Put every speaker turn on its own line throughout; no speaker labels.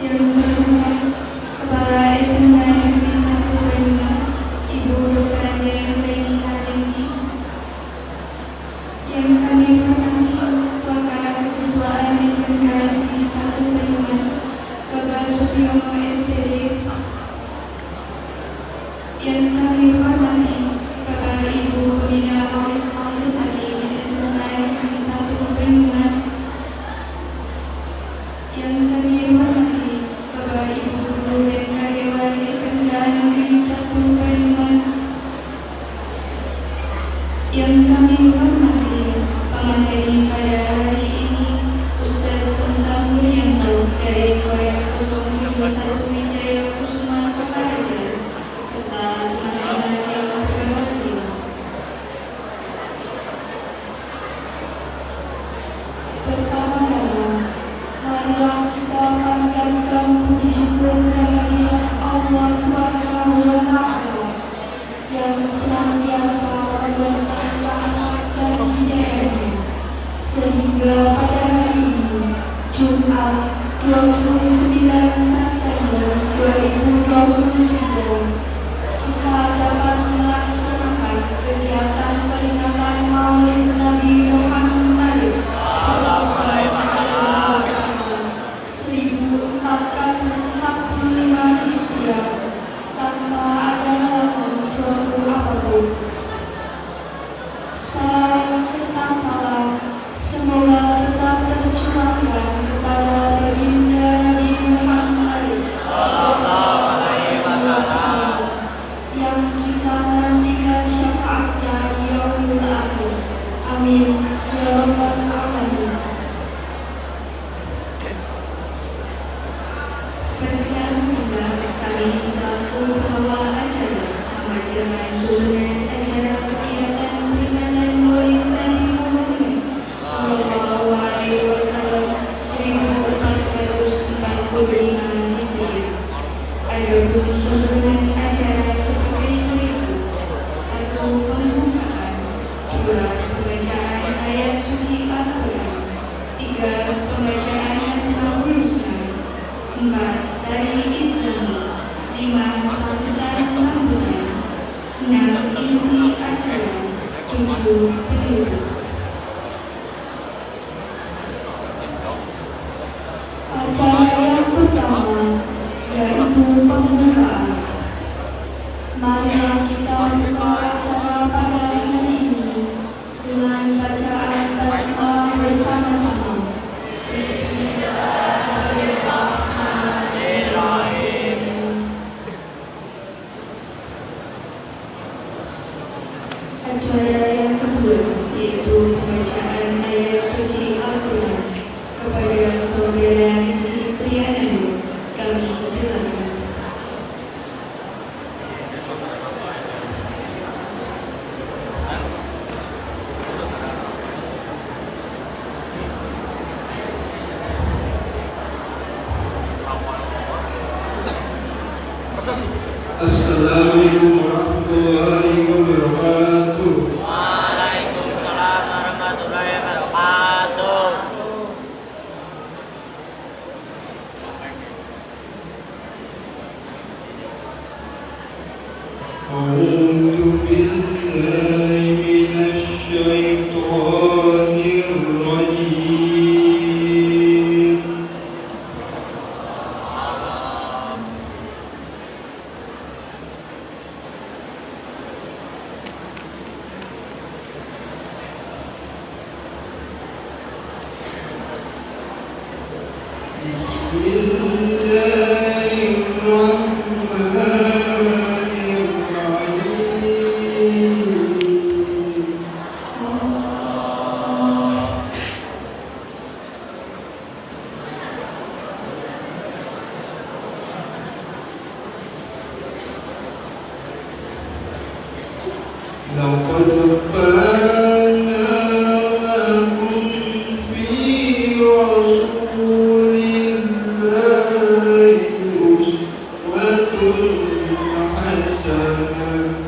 Yang kedua, Kepala SMK Negeri 1 Banyumas, Ibu Dr. Zaini Haryani. Yang kami hormati Wakil Kesiswaan SMK Negeri 1 Banyumas, Bapak Supiono SPD. Yang kami hormati Bapak Ibu Pembina Oris Al-Tadi SMK Negeri 1 Banyumas. Yang kami hormati Bapak Ibu Guru dan karyawan SMK Negeri 1 Banyumas. Yang kami hormati pemateri pada hari ini Ustaz Samsa Muryanto dari Proyek 021 Wijaya Kusuma Sukaraja serta teman-teman yang berbahagia. Pertama-tama, marilah kita panjatkan puji syukur kehadirat Allah Subhanahu wa Ta'ala yang senantiasa memberikan rahmat dan hidayahnya sehingga pada hari ini Jumat 29 September 2023 kita dapat melaksanakan kegiatan peringatan Maulid Nabi Muhammad sallallahu alaihi wasallam 1445 Hijriah tanpa ada halangan suatu apapun. Salawat serta salam semoga tetap tercurahkan kepada baginda Nabi Muhammad sallallahu alaihi wasallam yang kita nantikan syafaatnya di yaumil akhir. Amin ya rabbal alamin. Perkenalkan kami selaku pembawa acara mengajarkan susunan acara kegiatan peringatan Maulid Nabi Muhammad sallallahu alaihi wasallam 1445 Hijriah. Adapun susunan acara sebagai berikut: 1. Pembukaan, 2. Pembacaan ayat suci Al-Quran, 3. Pembacaan Asmaul Husna, 4. Tari Islami, 5. Sambutan, 6. Inti acara, 7. Penutup. Acara yang pertama yaitu pembukaan. Marilah kita buka acara pada hari ini dengan bacaan basmalah bersama-sama. Acara yang kedua yaitu pembacaan ayat suci Al-Quran. Kepada saudara Rizky Trianado, kami silakan.
Assalamualaikum warahmatullahi wabarakatuh.
Waalaikumsalam warahmatullahi wabarakatuh.
A'udzu billahi minasy syaithanir rajim. لقد كان لكم في رسول الله أسوة حسنة.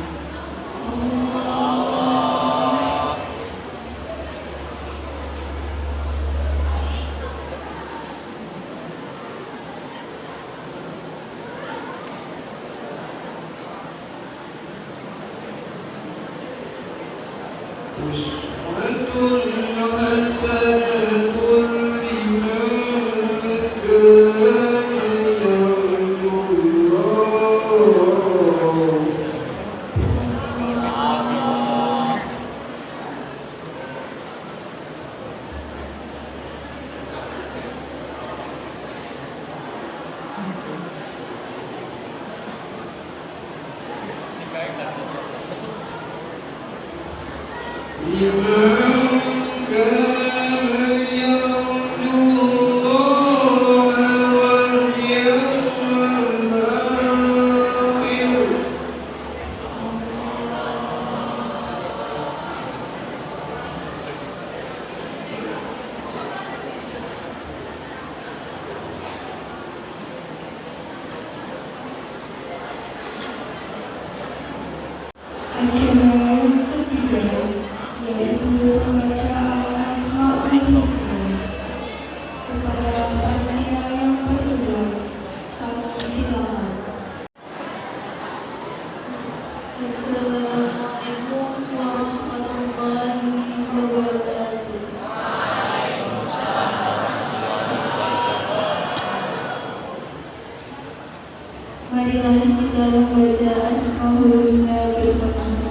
Marilah kita membaca Asmaul Husna bersama-sama.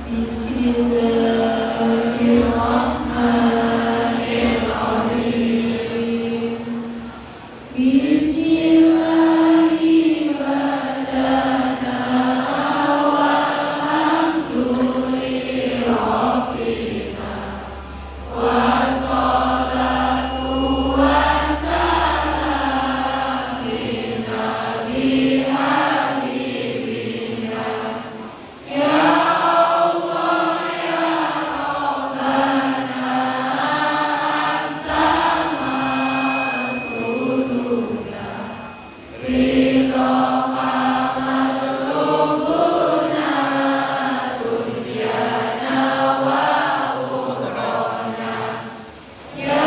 Bismillahirrahmanirrahim. Bismillahirrahmanirrahim. Walhamdulillahirrahmanirrahim. Wassalatu wassalam Nabi Habibina. Ya Allah ya Rabbana anta mas'uluna ridha qalbuna dunyana wa ukhrana. Ya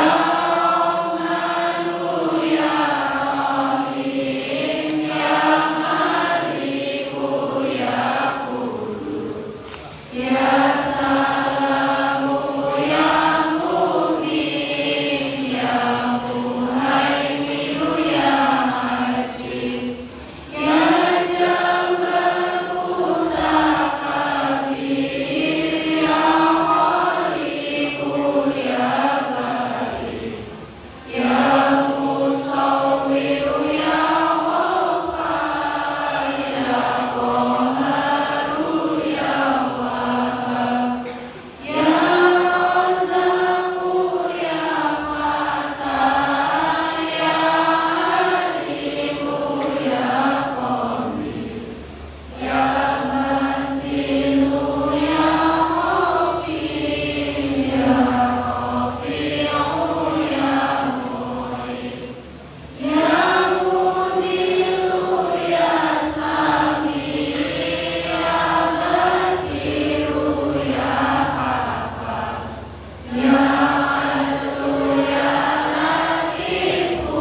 Rahmanu ya Rahim ya Maliku ya Qudus ya Salamu ya Mu'min ya Muhaiminu ya Aziz ya Jabbar Mutakabir ya Khaliqu ya Bari ya Musawwir ya Ghaffar ya Qahharu ya Wahhab ya Razzaqu ya Fattah ya Alimu ya Qadir ya Basiru ya Ghafir ya Ghafiru ya Mu'izz ya Mudillu ya Sami ya Basiru ya Hafal ya Adlu ya Latifu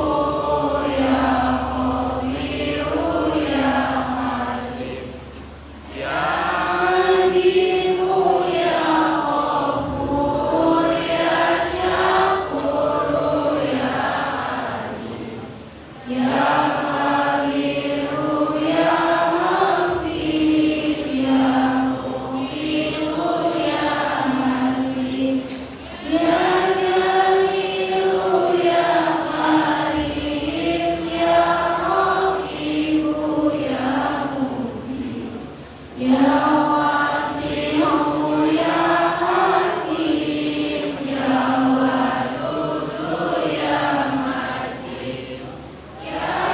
ya Khabiru ya Malik ya Alimu ya Ghafur ya Syakuru ya Alim ya Kabiru ya Hafid ya Muqimu ya Hasib ya Jalilu ya Karim ya Rahimu ya Mujib ya Wasi'u ya Hakim ya Wadudu ya Majid ya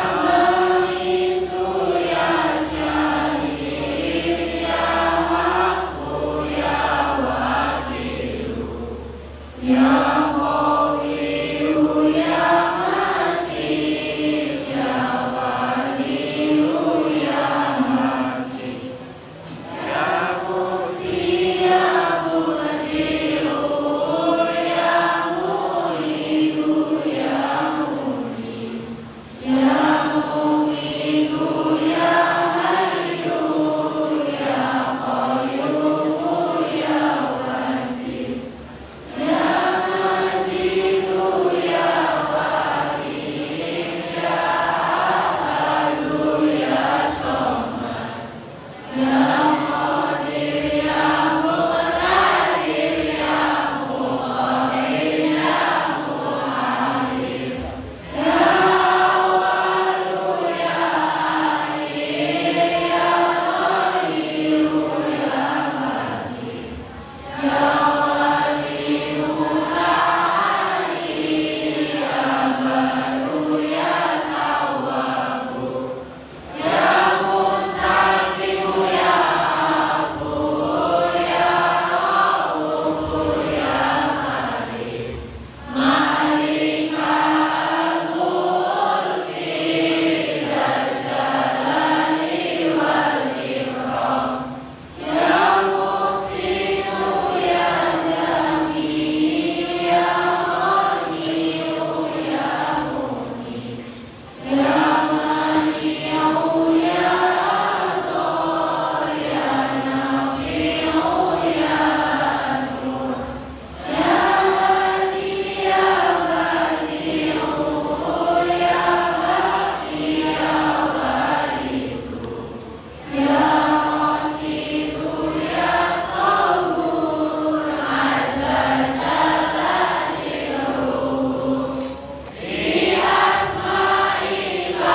Bi asma'ika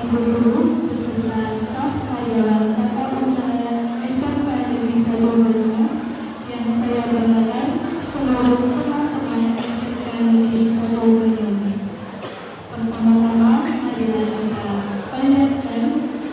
Ibu Guru beserta staf karyawan Tata Usaha SMK Negeri 1 Banyumas yang saya banggakan, seluruh teman-teman SMK Negeri 1 Banyumas. Pertama-tama, marilah kita panjatkan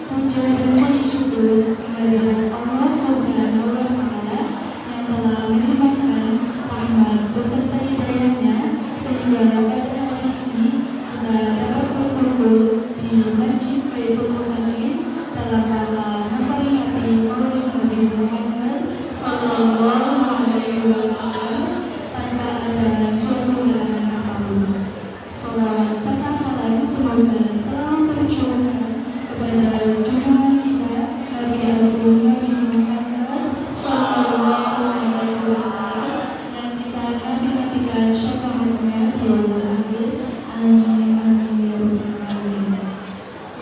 puja dan puji syukur kehadirat Allah Subhanahu wa Ta'ala yang telah melimpahkan rahmat beserta hidayahnya sehingga pada hari ini kita dapat berkumpul di Masjid Baitul Muqaddas dalam rangka memperingati Maulid Nabi Muhammad Sallallahu Alaihi Wasallam tanpa ada suatu halangan apapun. Salawat serta salam semoga selalu tercurahkan kepada junjungan kita Nabi Agung Nabi Muhammad Sallallahu Alaihi Wasallam yang kita nanti-nantikan syafaatnya di yaumul akhir. Amin amin ya rabbal alamin.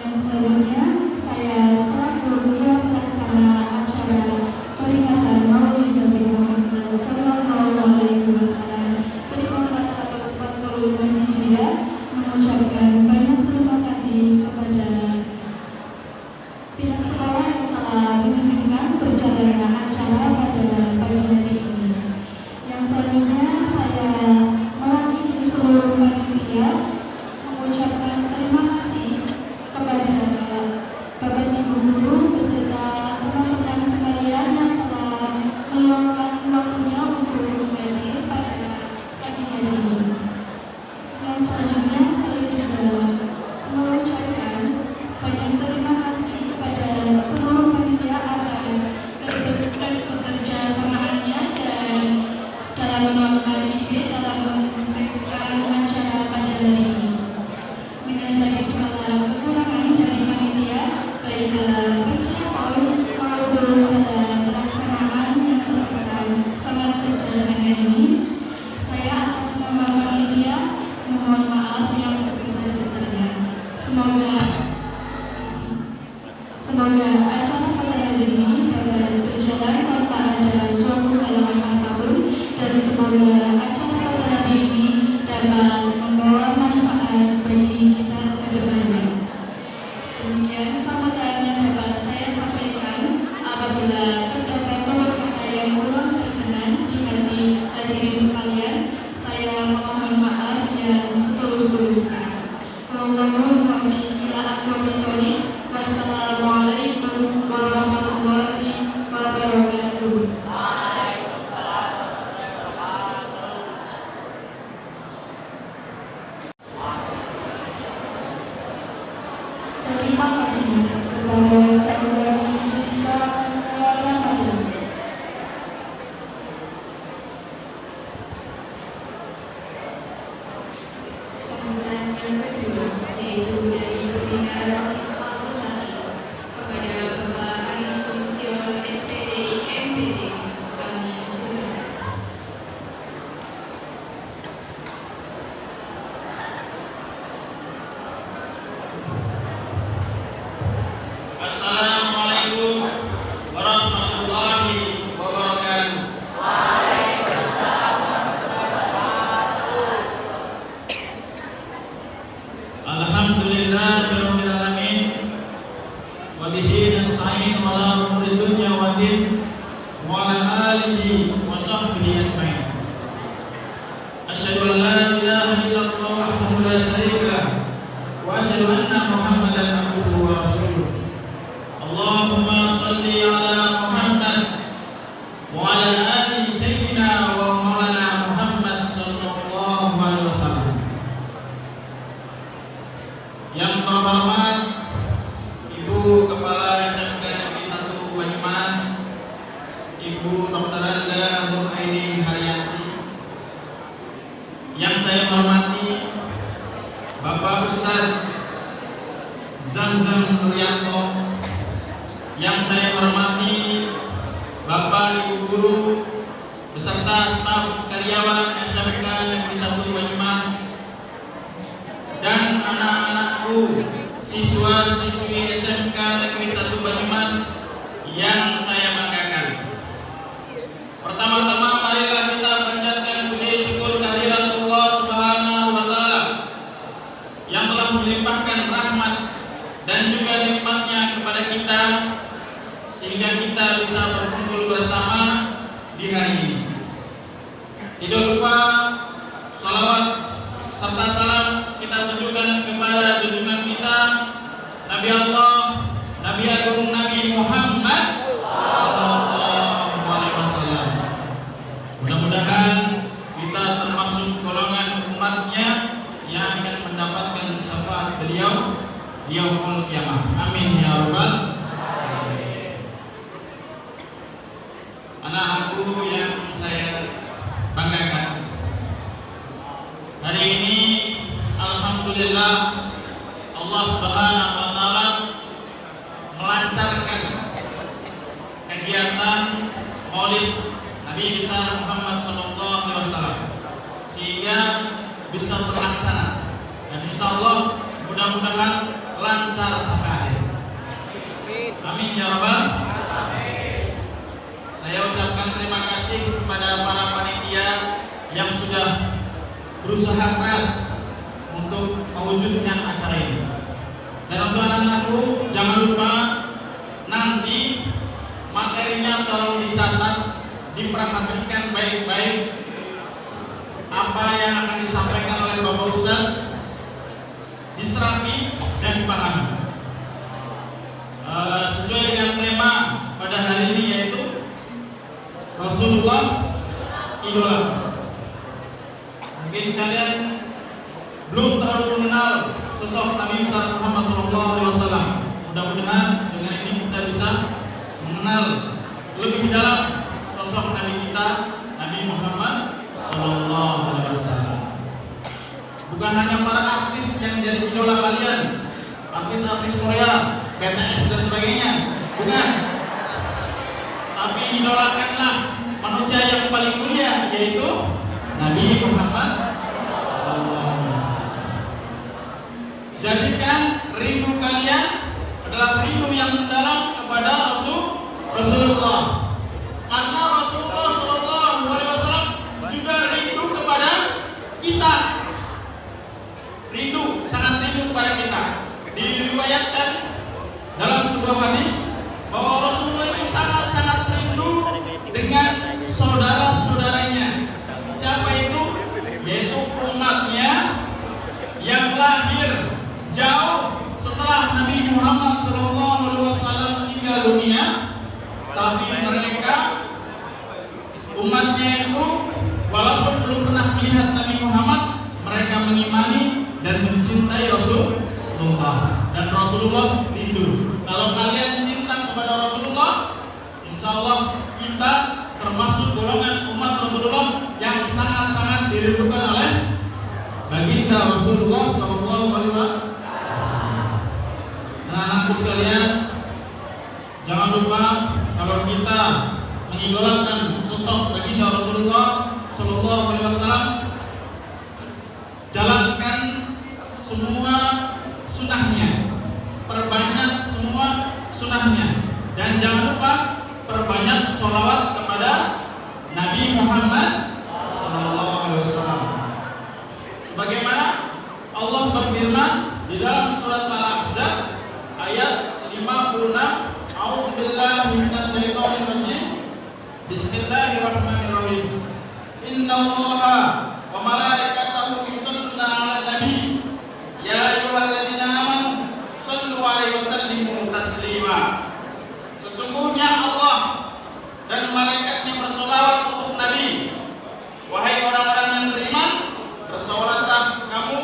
Yang selanjutnya saya selaku ketua pelaksana acara peringatan Maulid Nabi Muhammad Sallallahu Alaihi Wasallam 1440 Hijriah mengucapkan banyak terima kasih kepada pihak sekolah yang telah mengizinkan berjalannya acara pada pagi hari ini. Yang selanjutnya saya mewakili seluruh panitia mengucapkan terima kasih kepada Bapak Ibu Guru beserta teman-teman sekalian yang telah meluangkan waktunya untuk hadir pada pagi hari ini. Yang selanjutnya saya juga mengucapkan banyak terima kasih kepada seluruh panitia atas kekerjasamaannya dan dalam menuangkan ide dalam mensukseskan acara pada hari ini. Menyadari segala kekurangan dari panitia baik dalam persiapan maupun dalam pelaksanaan yang terkesan sangat sederhana ini, saya atas nama panitia mohon maaf yang sebesar-besarnya. Semoga acara pada hari ini dapat berjalan tanpa ada suatu halangan apapun dan semoga acara pada hari ini dapat membawa manfaat bagi kita ke depannya. Demikian sambutan yang dapat saya sampaikan. Apabila terdapat tutur kata yang kurang berkenan di hati hadirin sekalian, saya mohon maaf yang setulus-tulusnya. Wassalamualaikum warahmatullahi wabarakatuh. Terima kasih kepada saudari Rizka Ramadan. Sambutan yang kedua yaitu dari Pembina Rohis Al-Nari kepada Bapak Ari Sulistiono SPDI MPD. Kami silakan.
Assalamualaikum warahmatullahi wabarakatuh. Alhamdulillahirabbil alamin wa bihi nasta'in wa la umuri dunya wa din wa ala alihi wa sahbihi ajma'in. Asyhadu an la ilaha illallah wahdahu la syarika lah wa asyhadu anna Muhammadan abduhu wa rasuluh. Allahumma salli ala Muhammad wa ala ali sayyidina wa maulana Muhammad sallallahu alaihi wasallam. Yang terhormat Ibu Kepala SMK Negeri 1 Banyumas, Ibu Dr. Alda Nur Aini Haryanti. Yang saya hormati Bapak Ustadz Zamzam Nuryanto. Yang saya hormati Bapak Ibu Guru beserta staf karyawan SMK Negeri 1 Banyumas dan anak-anakku siswa-siswi SMK Negeri 1 Banyumas yang saya banggakan. Pertama-tama marilah kita panjatkan puji syukur kehadirat Allah Subhanahu wa Ta'ala yang telah melimpahkan rahmat dan juga nikmatnya kepada kita sehingga kita bisa berkumpul bersama di hari ini. Tidak lupa salawat serta salam kita tujukan kepada junjungan kita Nabi Allah, Nabi Agung Nabi Muhammad sallallahu alaihi wasallam. Mudah-mudahan kita termasuk golongan umatnya yang akan mendapatkan syafaat beliau di yaumul kiamah. Amin ya rabbal alamin. Anak aku yang saya banggakan, hari ini alhamdulillah Allah Subhanahu wa taala melancarkan kegiatan Maulid Nabi besar Muhammad sallallahu alaihi wasallam sehingga bisa terlaksana, dan insyaallah mudah-mudahan lancar sampai akhir. Amin ya rabbal alamin. Saya ucapkan terima kasih kepada para panitia yang sudah berusaha keras untuk mewujudkan acara ini. Dan untuk anak-anakku, jangan lupa nanti materinya tolong dicatat, diperhatikan baik-baik apa yang akan disampaikan oleh Bapak Ustaz, diserapi dan dipahami sesuai dengan tema pada hari ini, yaitu Rasulullah idola. Mungkin kalian belum terlalu mengenal sosok Nabi besar Muhammad SAW. Mudah-mudahan dengan ini kita bisa mengenal lebih dalam sosok Nabi kita, Nabi Muhammad SAW. Bukan hanya para artis yang jadi idola kalian, artis-artis Korea, BTS dan sebagainya, bukan. Tapi idolakanlah manusia yang paling mulia, yaitu Nabi Muhammad SAW. Jadikan rindu kalian adalah rindu yang mendalam kepada Rasulullah. Karena Rasulullah SAW juga rindu kepada kita. Rindu, sangat rindu kepada kita. Diriwayatkan dalam sebuah hadis bahwa Rasulullah itu sangat-sangat rindu dengan saudara-saudaranya. Siapa itu? Yaitu umatnya yang lahir jauh setelah Nabi Muhammad SAW meninggal dunia, tapi mereka umatnya itu walaupun belum pernah melihat Nabi Muhammad, mereka mengimani dan mencintai Rasulullah, dan Rasulullah rindu. Kalau kalian cinta kepada Rasulullah, insya Allah kita termasuk golongan umat Rasulullah yang sangat-sangat dirindukan oleh baginda Rasulullah sallallahu alaihi wasallam. Nah, anakku sekalian, jangan lupa kalau kita mengidolakan sosok baginda Rasulullah sallallahu alaihi wasallam, jalankan semua sunahnya, perbanyak semua sunahnya, dan jangan lupa perbanyak sholawat kepada Nabi Muhammad SAW. Sebagaimana Allah berfirman di dalam surat Al-Ahzab ayat 56, A'udzubillahi minasyaitonir rajim. Bismillahirrahmanirrahim. Innallaha wa malaikatahu yusholluna 'alan nabi. Ya ayyuhalladzina amanu shallu 'alaihi wa sallimu taslima. Sesungguhnya Allah dan malaikatnya bersolawat untuk Nabi. Wahai orang-orang yang beriman, bersolawatlah kamu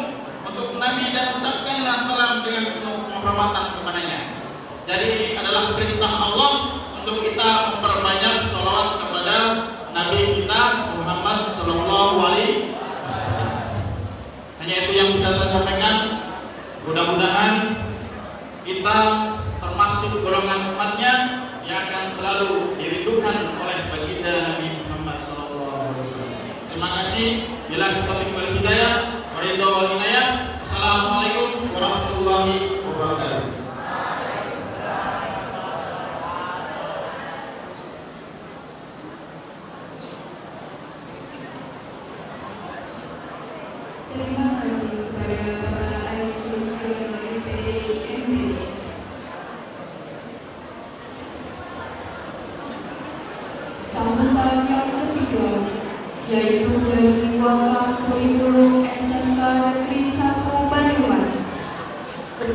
untuk Nabi dan ucapkanlah salam dengan penuh penghormatan kepadanya. Jadi ini adalah perintah Allah untuk kita memperbanyak sholawat kepada Nabi kita Muhammad Sallallahu Alaihi Wasallam. Hanya itu yang bisa saya sampaikan. Mudah-mudahan kita termasuk golongan umatnya yang akan selalu dirindukan oleh baginda Nabi Muhammad SAW. Terima kasih. Billahi taufiq wal hidayah. Waridho wal inayah. Assalamualaikum warahmatullahi wabarakatuh.
Terima kasih kepada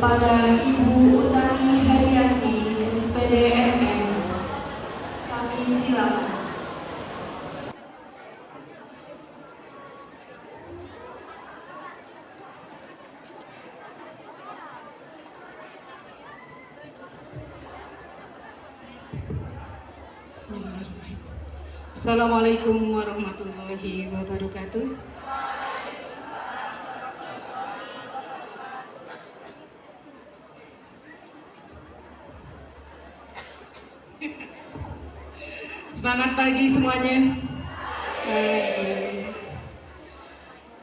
kepada Ibu Utami Haryanti, SPD MM. Kami silakan.
Bismillahirrahmanirrahim. Assalamualaikum warahmatullahi wabarakatuh. Semangat pagi semuanya.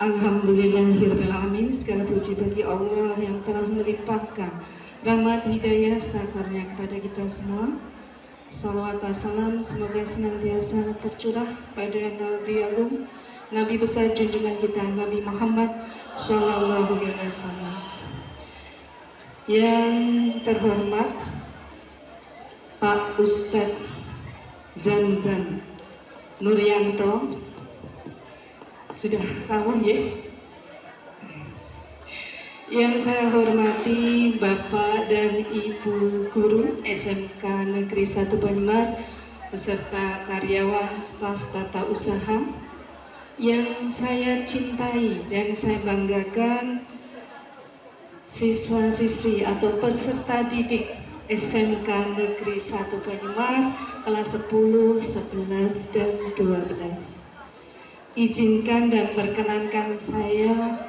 Alhamdulillahirrahmanirrahim. Segala puji bagi Allah yang telah melimpahkan rahmat hidayah serta karunia kepada kita semua. Salawat dan salam semoga senantiasa tercurah pada Nabi Agung, Nabi besar junjungan kita, Nabi Muhammad Sallallahu Alaihi Wasallam. Yang terhormat Pak Ustadz Zanzan Nuryanto, sudah rawuh ya. Yang saya hormati Bapak dan Ibu Guru SMK Negeri 1 Banyumas beserta karyawan staf tata usaha yang saya cintai dan saya banggakan, siswa-siswi atau peserta didik SMK Negeri 1 Banyumas kelas 10, 11, dan 12. Izinkan dan perkenankan saya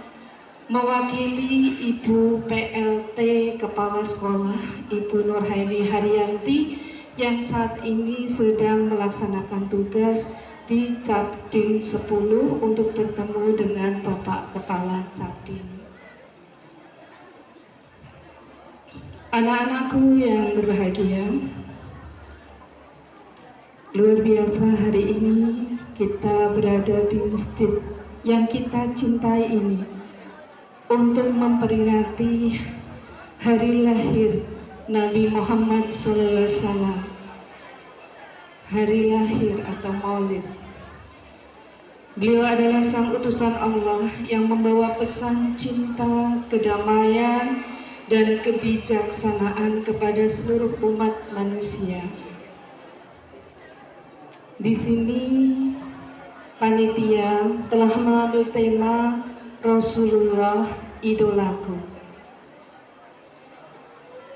mewakili Ibu PLT Kepala Sekolah Ibu Nurhaini Haryanti yang saat ini sedang melaksanakan tugas di Capdin 10 untuk bertemu dengan Bapak Kepala Capdin. Anak-anakku yang berbahagia, luar biasa hari ini kita berada di masjid yang kita cintai ini untuk memperingati hari lahir Nabi Muhammad SAW, hari lahir atau maulid. Beliau adalah sang utusan Allah yang membawa pesan cinta, kedamaian, dan kebijaksanaan kepada seluruh umat manusia. Di sini panitia telah mengambil tema Rasulullah idolaku.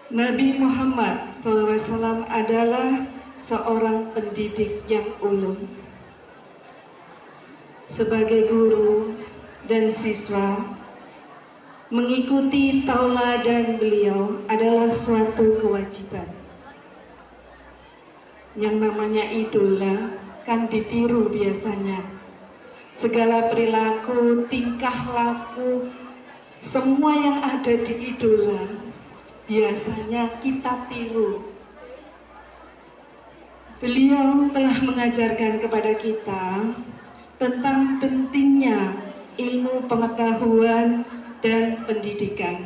Nabi Muhammad SAW adalah seorang pendidik yang ulung. Sebagai guru dan siswa, mengikuti tauladan beliau adalah suatu kewajiban. Yang namanya idola kan ditiru biasanya. Segala perilaku, tingkah laku, semua yang ada di idola biasanya kita tiru. Beliau telah mengajarkan kepada kita tentang pentingnya ilmu pengetahuan dan pendidikan.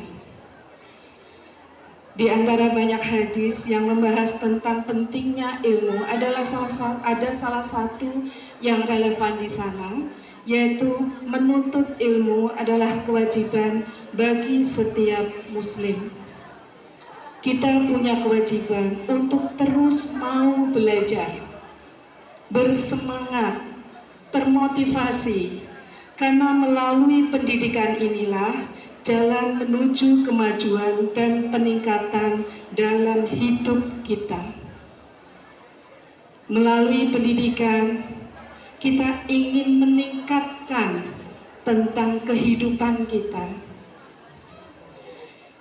Di antara banyak hadis yang membahas tentang pentingnya ilmu adalah salah satu yang relevan di sana, yaitu menuntut ilmu adalah kewajiban bagi setiap muslim. Kita punya kewajiban untuk terus mau belajar, bersemangat, termotivasi, karena melalui pendidikan inilah jalan menuju kemajuan dan peningkatan dalam hidup kita. Melalui pendidikan, kita ingin meningkatkan tentang kehidupan kita.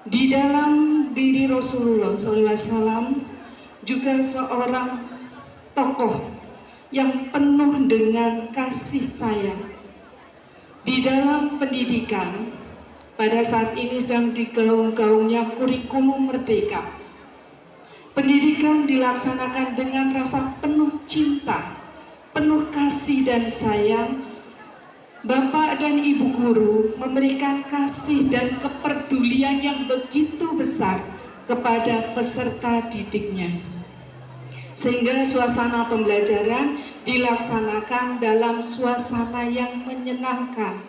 Di dalam diri Rasulullah SAW juga seorang tokoh yang penuh dengan kasih sayang. Di dalam pendidikan, pada saat ini sedang digaung-gaungnya kurikulum merdeka. Pendidikan dilaksanakan dengan rasa penuh cinta, penuh kasih dan sayang. Bapak dan Ibu guru memberikan kasih dan kepedulian yang begitu besar kepada peserta didiknya. Sehingga suasana pembelajaran dilaksanakan dalam suasana yang menyenangkan.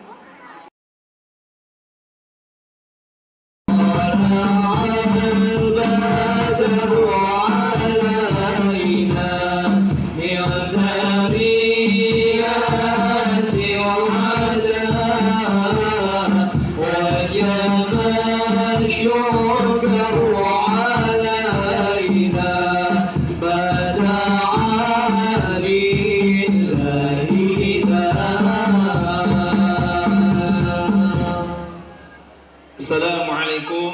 الشكر علينا ما دعا لله Assalamualaikum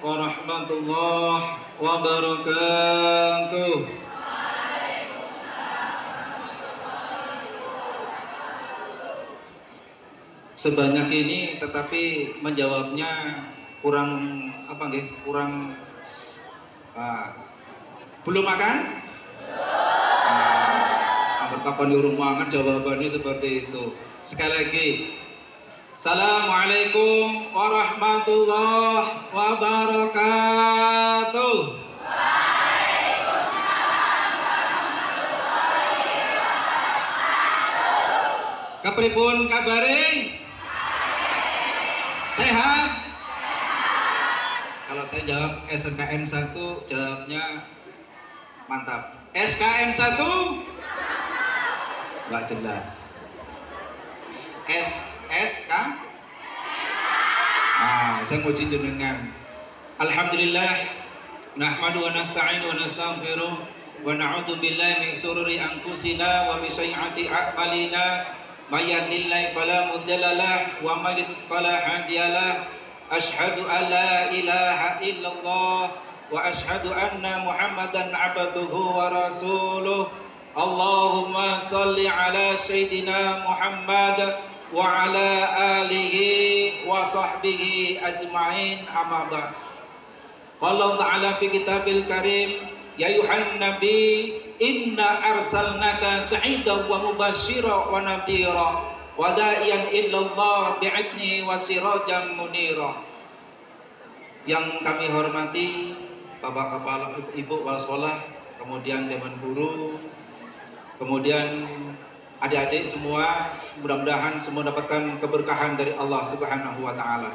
warahmatullahi wabarakatuh. Sebanyak ini tetapi menjawabnya kurang apa nggih? Kurang belum makan? Kapan urung mangan jawabannya seperti itu. Sekali lagi. Assalamualaikum warahmatullahi wabarakatuh. Kepripun kabare? Sehat? Kalau saya jawab SKN 1, jawabnya mantap. SKN 1? Nggak jelas. SK? Saya mau jenengan. Alhamdulillah, nahmadu wa nasta'inu wa nastaghfiruh wa na'udzu billahi min shururi anfusina wa min sayyiati a'malina. May yahdihillahu fala mudilla lahu wa may yudlil fala hadiya lahu. Asyhadu an la ilaha illallah wa asyhadu anna Muhammadan 'abduhu wa rasuluh. Allahumma shalli ala sayyidina Muhammad wa ala alihi wa sahbihi ajma'in, amma ba'd. Qala ta'ala fi kitabil karim, ya ayuhan nabi inna arsalnaka sa'idan wa mubasysyiran wa nadhira wa da'iyan illallah bi'idni wa sirajan munira. Yang kami hormati Bapak Kepala, Ibu Kepala Sekolah, kemudian Dewan Guru, kemudian adik-adik semua, mudah-mudahan semua dapatkan keberkahan dari Allah Subhanahu wa taala.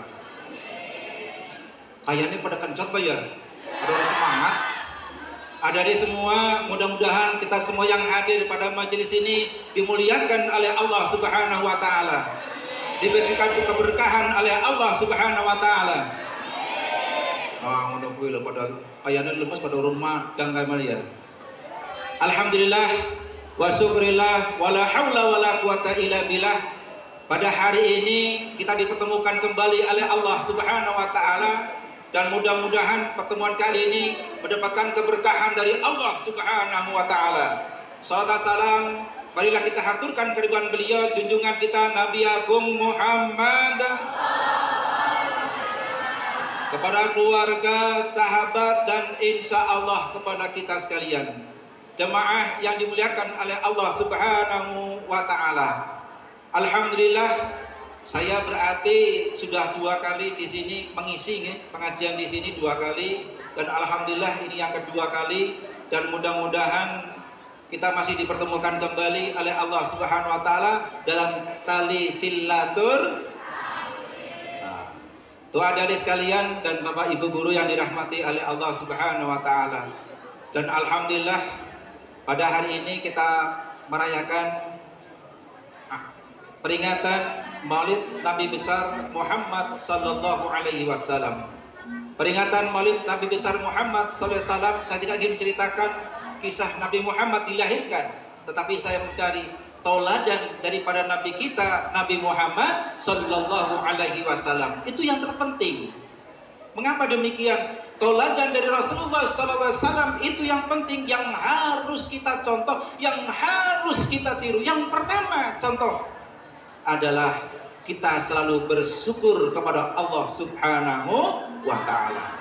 Kayaknya pada kencot Pak ya? Ada orang semangat. Adik-adik semua, mudah-mudahan kita semua yang hadir pada majelis ini dimuliakan oleh Allah Subhanahu wa taala. Diberikan keberkahan oleh Allah Subhanahu wa taala. Mudah-mudahan pada kayaknya lemes pada rumah dan ya. Alhamdulillah wa syukrillah wala haula wala quwata illa billah. Pada hari ini kita dipertemukan kembali oleh Allah Subhanahu wa taala dan mudah-mudahan pertemuan kali ini mendapatkan keberkahan dari Allah Subhanahu wa taala. Salawat salam marilah kita haturkan kehadiran beliau junjungan kita Nabi Agung Muhammad kepada keluarga, sahabat dan insya Allah kepada kita sekalian. Jemaah yang dimuliakan oleh Allah Subhanahu wa taala. Alhamdulillah, saya berarti sudah 2 kali di sini mengisi pengajian di sini 2 kali dan alhamdulillah ini yang kedua kali dan mudah-mudahan kita masih dipertemukan kembali oleh Allah Subhanahu wa taala dalam tali silatur. Tuh adik-adik sekalian dan Bapak Ibu guru yang dirahmati oleh Allah Subhanahu wa taala. Dan alhamdulillah pada hari ini kita merayakan peringatan Maulid Nabi besar Muhammad sallallahu alaihi wasallam. Peringatan Maulid Nabi besar Muhammad sallallahu alaihi wasallam, saya tidak ingin menceritakan kisah Nabi Muhammad dilahirkan, tetapi saya mencari tauladan daripada Nabi kita Nabi Muhammad sallallahu alaihi wasallam. Itu yang terpenting. Mengapa demikian? Tauladan dari Rasulullah sallallahu alaihi wasallam itu yang penting, yang harus kita contoh, yang harus kita tiru. Yang pertama contoh adalah kita selalu bersyukur kepada Allah Subhanahu wa taala.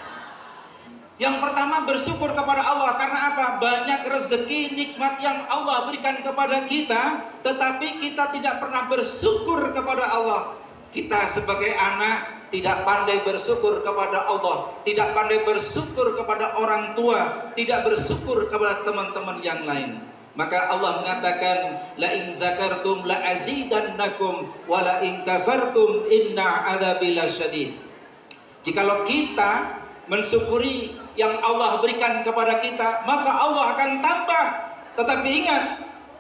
Yang pertama bersyukur kepada Allah karena apa? Banyak rezeki nikmat yang Allah berikan kepada kita, tetapi kita tidak pernah bersyukur kepada Allah. Kita sebagai anak tidak pandai bersyukur kepada Allah, tidak pandai bersyukur kepada orang tua, tidak bersyukur kepada teman-teman yang lain. Maka Allah mengatakan, la in zakartum la azidannakum wa la in kafartum inna adzabi lasyadid. Jikalau kita mensyukuri yang Allah berikan kepada kita, maka Allah akan tambah. Tetapi ingat,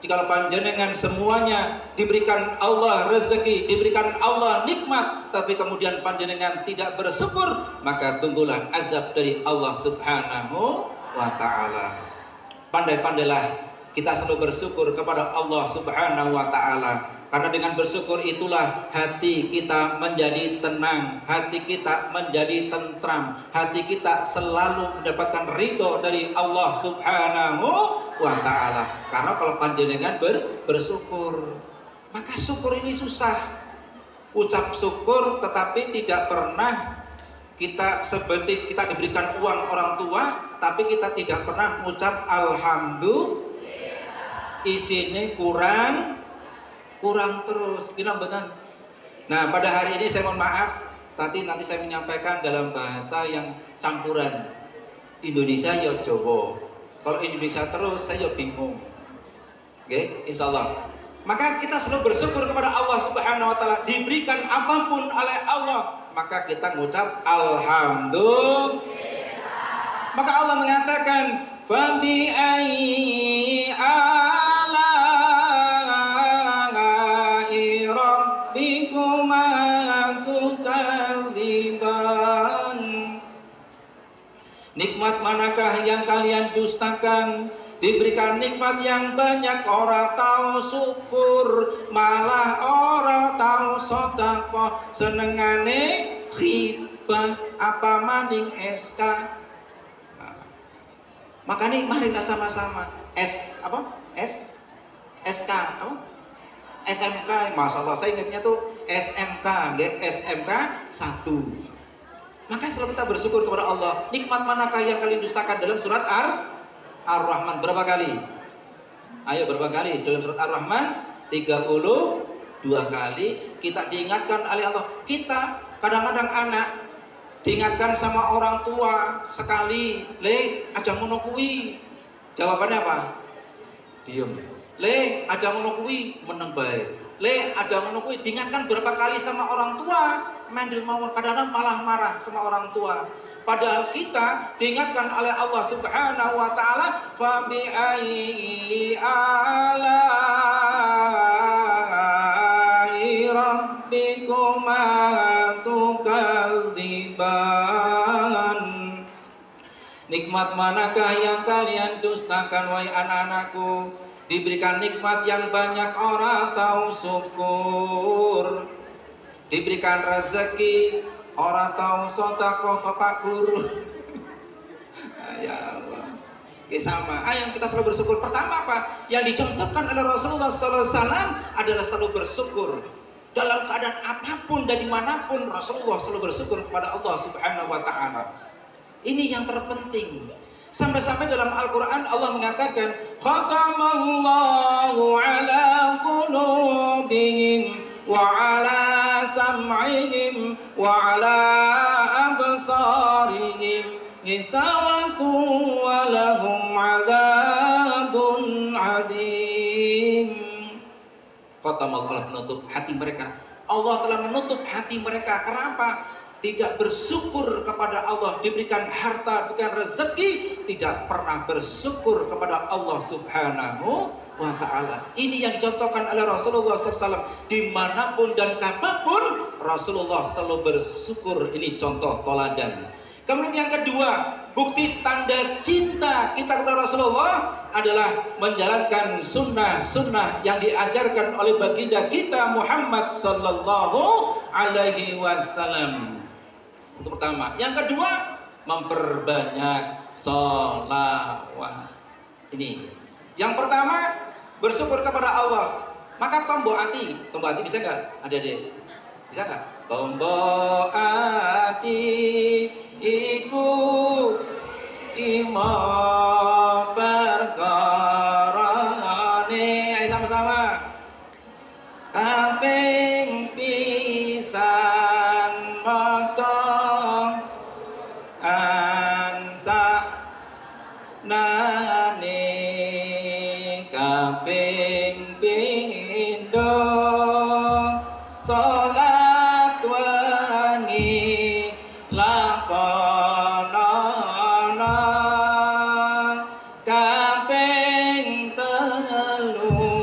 Jikalau panjenengan semuanya diberikan Allah rezeki, diberikan Allah nikmat, tapi kemudian panjenengan tidak bersyukur, maka tunggulah azab dari Allah Subhanahu wa ta'ala. Pandai-pandailah kita selalu bersyukur kepada Allah Subhanahu wa ta'ala, karena dengan bersyukur itulah hati kita menjadi tenang, hati kita menjadi tentram, hati kita selalu mendapatkan ridho dari Allah Subhanahu wa ta'ala. Karena kalau panjenengan bersyukur, maka syukur ini susah. Ucap syukur tetapi tidak pernah kita, seperti kita diberikan uang orang tua tapi kita tidak pernah mengucap alhamdulillah, isinya kurang terus, benar. Nah, pada hari ini saya mohon maaf, nanti saya menyampaikan dalam bahasa yang campuran Indonesia ya Jawa. Kalau Indonesia terus saya bingung. Oke, insya Allah. Maka kita selalu bersyukur kepada Allah Subhanahu wa ta'ala, diberikan apapun oleh Allah, maka kita mengucap alhamdulillah. Maka Allah mengatakan fabi ayyi ala'i rabbikuma tukadziban. Nikmat manakah yang kalian dustakan? Diberikan nikmat yang banyak, orang tahu syukur, malah orang tahu sedekah, senengane khibah apa maning SK. Nah, makanya mari kita sama-sama SK apa? SMK, Masya Allah saya ingatnya tuh SMK, SMK 1. Maka selalu kita bersyukur kepada Allah. Nikmat manakah yang kalian dustakan? Dalam surat Ar-Rahman berapa kali? Ayo berapa kali? Dalam surat Ar-Rahman 32 kali kita diingatkan oleh Allah. Kita kadang-kadang anak diingatkan sama orang tua sekali, le aja ngono kuwi. Jawabannya apa? Diem. Le aja ngono kuwi, meneng bae. Le aja ngono kuwi, diingatkan berapa kali sama orang tua, mendel mawon, kadang-kadang malah marah sama orang tua. Padahal kita diingatkan oleh Allah Subhanahu wa ta'ala, fa bi ayyi ala'i rabbikuma tukadziban. Nikmat manakah yang kalian dustakan wahai anak-anakku? Diberikan nikmat yang banyak orang tahu syukur, diberikan rezeki orang tahu sedekah bapak guru. Ya Allah, sama. Ayo kita selalu bersyukur. Pertama apa? Yang dicontohkan oleh Rasulullah SAW adalah selalu bersyukur dalam keadaan apapun dan dimanapun. Rasulullah selalu bersyukur kepada Allah Subhanahu wa ta'ala. Ini yang terpenting. Sampai-sampai dalam Al-Quran Allah mengatakan khatamallahu ala qulubihim wa ala sam'ihim wa ala absarihim ghishawatu wa lahum adzabun adzim. Khatamallahu, Allah menutup hati mereka. Allah telah menutup hati mereka. Kenapa? Tidak bersyukur kepada Allah, diberikan harta, diberikan rezeki, tidak pernah bersyukur kepada Allah Subhanahu wa ta'ala. Ini yang dicontohkan oleh Rasulullah SAW. Dimanapun dan kapanpun Rasulullah selalu bersyukur. Ini contoh teladan. Kemudian yang kedua, bukti tanda cinta kita kepada Rasulullah adalah menjalankan sunnah-sunnah yang diajarkan oleh baginda kita Muhammad sallallahu alaihi wasallam. Itu pertama. Yang kedua, memperbanyak sholawat. Ini. Yang pertama, bersyukur kepada Allah. Maka tombol hati bisa nggak? Ada deh. Bisa nggak? Tombol hati iku imo perkarane. Ayo sama-sama. Kaping pisan maca ansa nane, kaping pindho salat wengi lakonana, kaping telu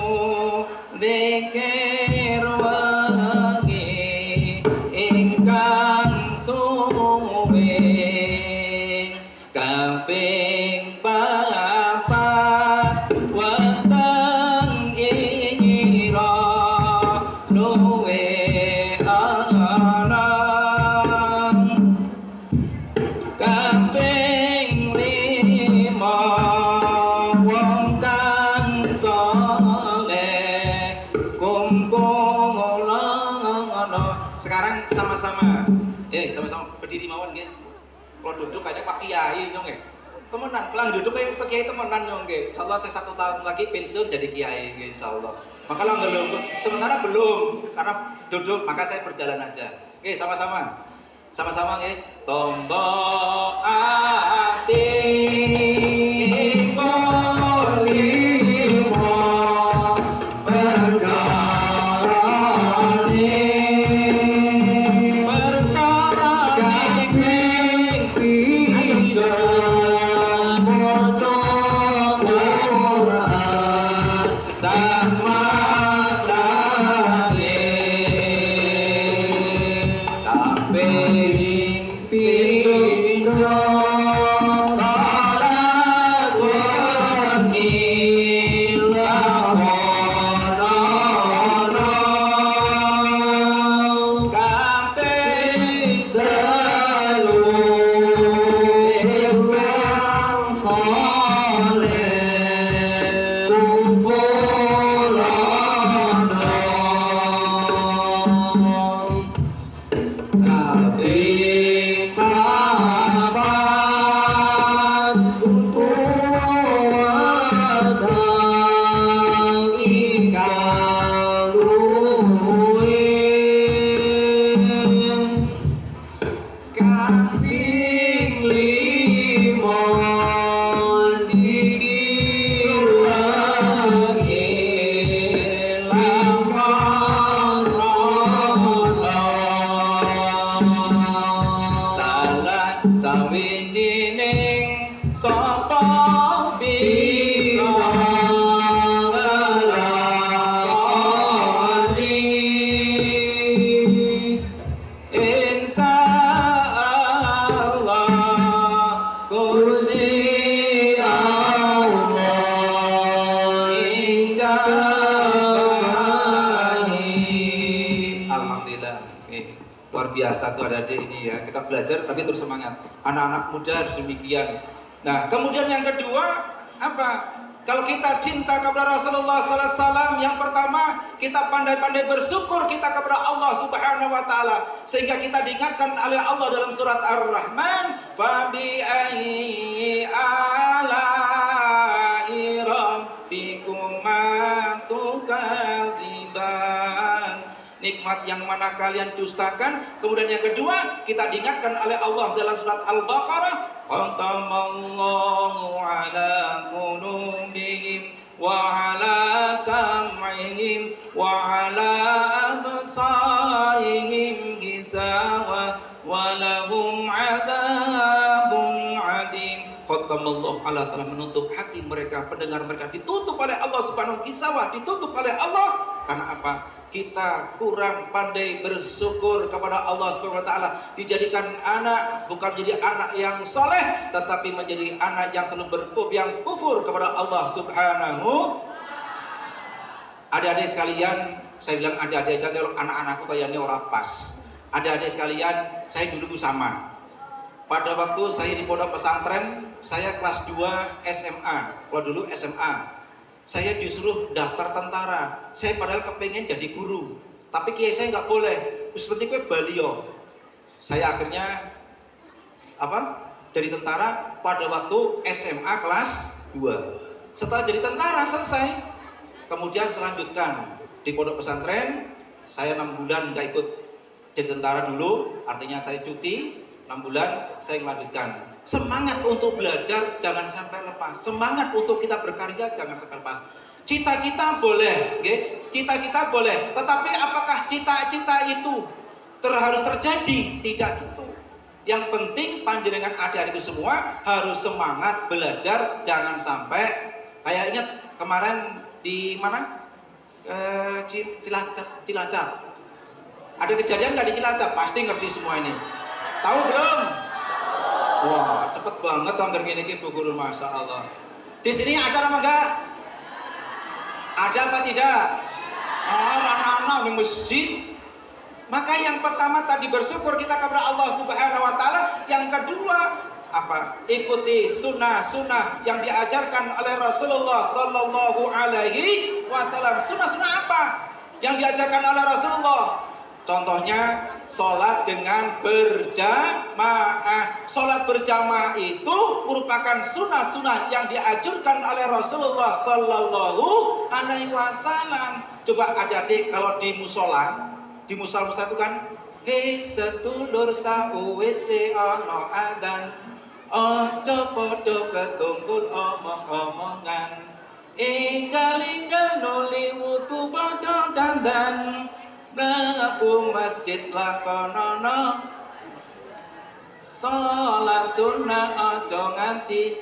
kaping papat wonten ira luwe anang kaping lima wong kang saleh kumpulana. Sekarang sama-sama sama-sama berdiri mawon nggih. Kalau duduk kayaknya Pak Kiai nyong nggih. Temenan, kelang duduk kayak Pak Kiai temenan nyong nggih. Insyaallah saya 1 tahun lagi pensiun jadi kiai nggih insyaallah. Maka lah sementara belum karena duduk maka saya berjalan aja. Oke, sama-sama. Sama-sama nggih. Tombo ati kolimo berkarani perkara ing bisa maca Quran sama luar biasa tuh adik-adik ini ya. Kita belajar tapi terus semangat. Anak-anak muda harus demikian. Nah, kemudian yang kedua apa? Kalau kita cinta kepada Rasulullah SAW, yang pertama kita pandai-pandai bersyukur kita kepada Allah Subhanahu Wa Taala, sehingga kita diingatkan oleh Allah dalam surat Ar-Rahman, "Fabi ayyi ala'i rabbikuma tukadziban." Nikmat yang mana kalian dustakan. Kemudian yang kedua kita diingatkan oleh Allah dalam surat Al-Baqarah, "Qatamallahu ala qulubihim wa ala sam'ihim wa ala absarihim ghisawa wa lahum 'adzabun 'adzim." Qatamallahu ala telah menutup hati mereka, pendengar mereka ditutup oleh Allah Subhanahu wa taala, ditutup oleh Allah karena apa? Kita kurang pandai bersyukur kepada Allah Subhanahu wa taala, dijadikan anak bukan menjadi anak yang soleh, tetapi menjadi anak yang selalu yang kufur kepada Allah Subhanahu. Adik-adik sekalian, saya bilang adik-adik aja, kalau anak-anakku kayaknya orang pas. Adik-adik sekalian, saya dulu sama. Pada waktu saya di pondok pesantren, saya kelas 2 SMA. Kalau dulu SMA, saya disuruh daftar tentara. Saya padahal kepengen jadi guru, tapi kiai saya nggak boleh. Seperti gue balio. Saya akhirnya jadi tentara pada waktu SMA kelas 2. Setelah jadi tentara selesai, kemudian selanjutkan di pondok pesantren. Saya 6 bulan nggak ikut jadi tentara dulu, artinya saya cuti 6 bulan. Saya melanjutkan. Semangat untuk belajar jangan sampai lepas. Semangat untuk kita berkarya jangan sampai lepas. Cita-cita boleh, okay? Cita-cita boleh. Tetapi apakah cita-cita itu harus terjadi? Tidak tentu. Yang penting panjenengan adik-adik semua harus semangat belajar, jangan sampai kayak ingat kemarin di mana? Cilacap. Ada kejadian nggak di Cilacap? Pasti ngerti semua ini. Tahu belum? Wah, cepet banget anggar gini Bu Guru, Masya Allah. Di sini ada apa enggak? Ada apa tidak? Anak-anak di masjid. Maka yang pertama tadi bersyukur kita kepada Allah Subhanahu wa taala, yang kedua apa? Ikuti sunnah-sunnah yang diajarkan oleh Rasulullah sallallahu alaihi wasallam. Sunnah-sunnah apa yang diajarkan oleh Rasulullah? Contohnya sholat dengan berjamaah. Sholat berjamaah itu merupakan sunnah-sunnah yang dianjurkan oleh Rasulullah sallallahu alaihi wasallam. Coba adik-adik kalau di musola itu kan, hei sedulur sawise ana adzan, aja padha ketunggul omong-omongan, inggal-inggal nuli wudu padha dandan, mlebu masjid lakonono, salat sunah aja nganti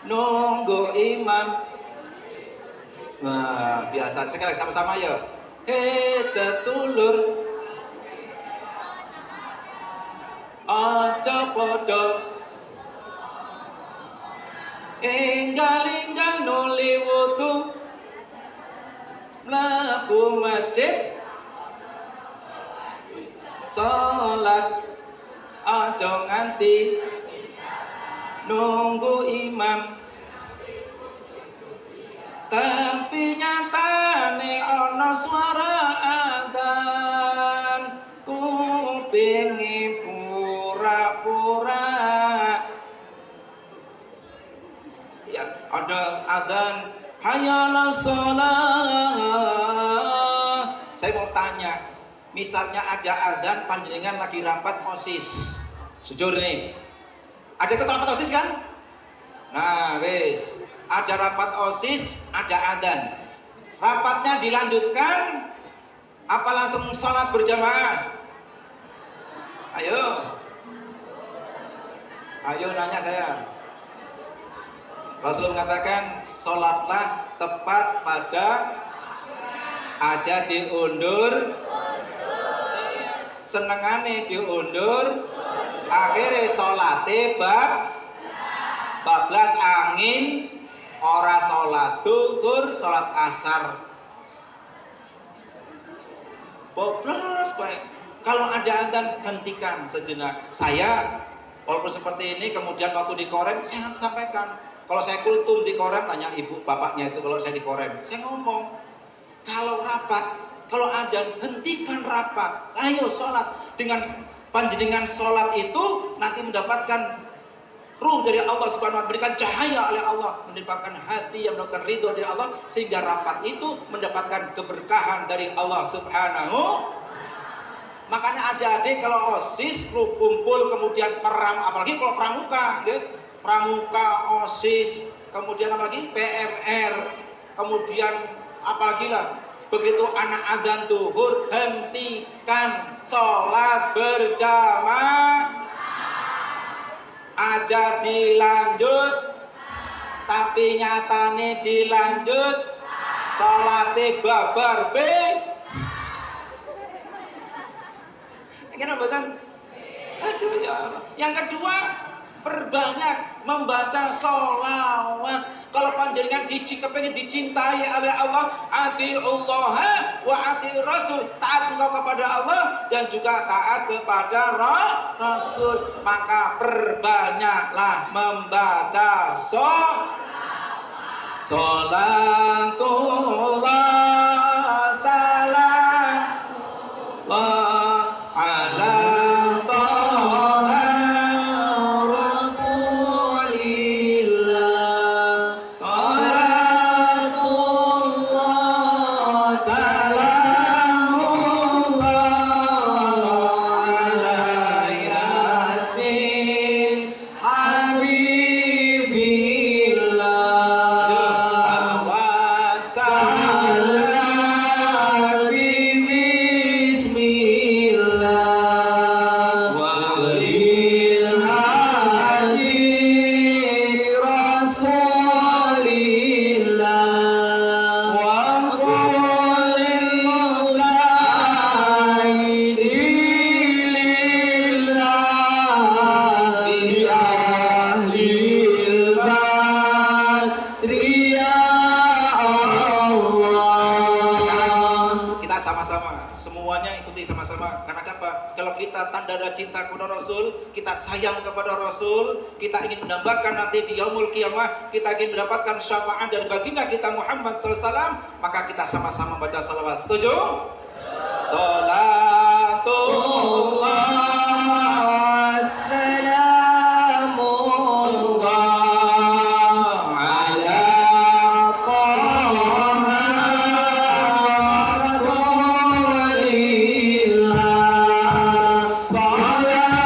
nunggu imam. Nah, biasa sekali sama-sama ya. Hei sedulur, aja padha enggal-enggal nuli wudu, mlebu masjid salat aja nganti nunggu imam. Tapi nyatane ana suara adzan, kupinge pura-pura. Ya, ada adzan, hayya 'alas shalah. Saya mau tanya, misalnya ada adzan panjenengan lagi rapat OSIS. Sejujur nih. Ada ketua rapat OSIS kan? Nah, wis. Ada rapat OSIS, ada adzan. Rapatnya dilanjutkan apa langsung sholat berjamaah? Ayo nanya saya. Rasul mengatakan sholatlah tepat pada aja diundur, senengane diundur, akhirnya sholatnya bablas angin. Ora sholat duhur, sholat asar, boblos baik. Kalau ada adzan hentikan sejenak. Saya walaupun seperti ini, kemudian waktu di Korem saya sampaikan. Kalau saya kultum di Korem, tanya ibu bapaknya itu kalau saya di Korem, saya ngomong kalau rapat, kalau adzan hentikan rapat, ayo sholat. Dengan panjenengan sholat itu nanti mendapatkan ruh dari Allah Subhanahu wa taala, berikan cahaya oleh Allah, mendapatkan hati yang mendapatkan ridho dari Allah, sehingga rapat itu mendapatkan keberkahan dari Allah Subhanahu. Makanya adik-adik kalau OSIS kumpul, kemudian apalagi kalau pramuka, pramuka OSIS, kemudian apalagi PMR, kemudian apalagi lah, begitu anak adzan zuhur hentikan sholat berjamaah. Aja dilanjut, tapi nyatane dilanjut, salate babar be. Kenapa kan? Aduh ya Allah. Yang kedua, perbanyak membaca sholawat. Kalau panjenengan kepengen dicintai oleh Allah, atiullah wa ati Rasul, taat engkau kepada Allah dan juga taat kepada Rasul, maka perbanyaklah membaca sholatullah salamullah ala Habibillah wa salam kita tanda cinta kepada Rasul, kita sayang kepada Rasul, kita ingin mendambakan nanti di yaumul qiyamah, kita ingin mendapatkan syafaat dari baginda kita Muhammad SAW, maka kita sama-sama baca salawat. Setuju? Salatullah salamullah ala Taha Rasulillah. Salatullah salamullah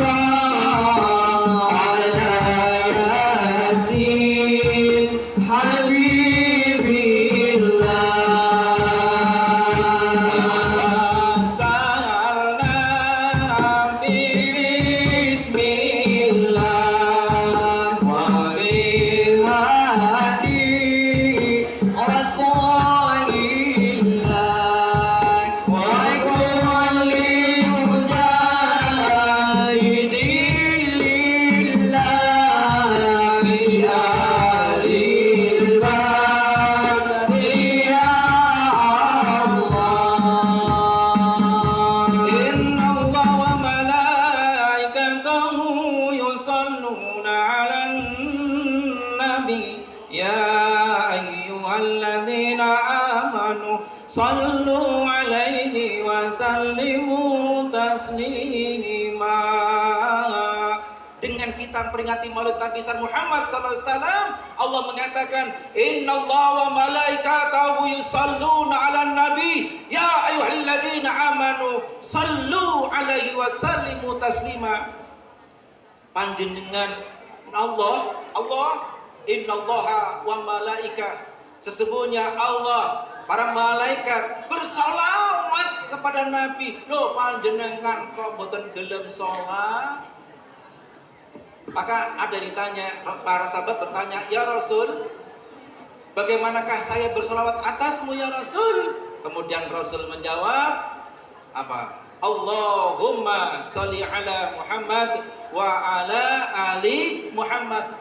ala Yasin sallu alaihi wa sallimu taslima. Dengan kita peringati Maulid Nabi Muhammad sallallahu alaihi wasallam, Allah mengatakan innallaha wa malaikatahu yusalluna 'alan nabi ya ayyuhalladzina amanu sallu alaihi wa sallimu taslima. Panjenengan Allah innallaha wa malaika, sesungguhnya Allah, para malaikat bersolawat kepada Nabi. Loh, panjenengan kok boten gelem sholat? Maka ada yang ditanya, para sahabat bertanya, ya Rasul, bagaimanakah saya bersolawat atasmu ya Rasul? Kemudian Rasul menjawab, apa? Allahumma sholli ala Muhammad wa ala ali Muhammad.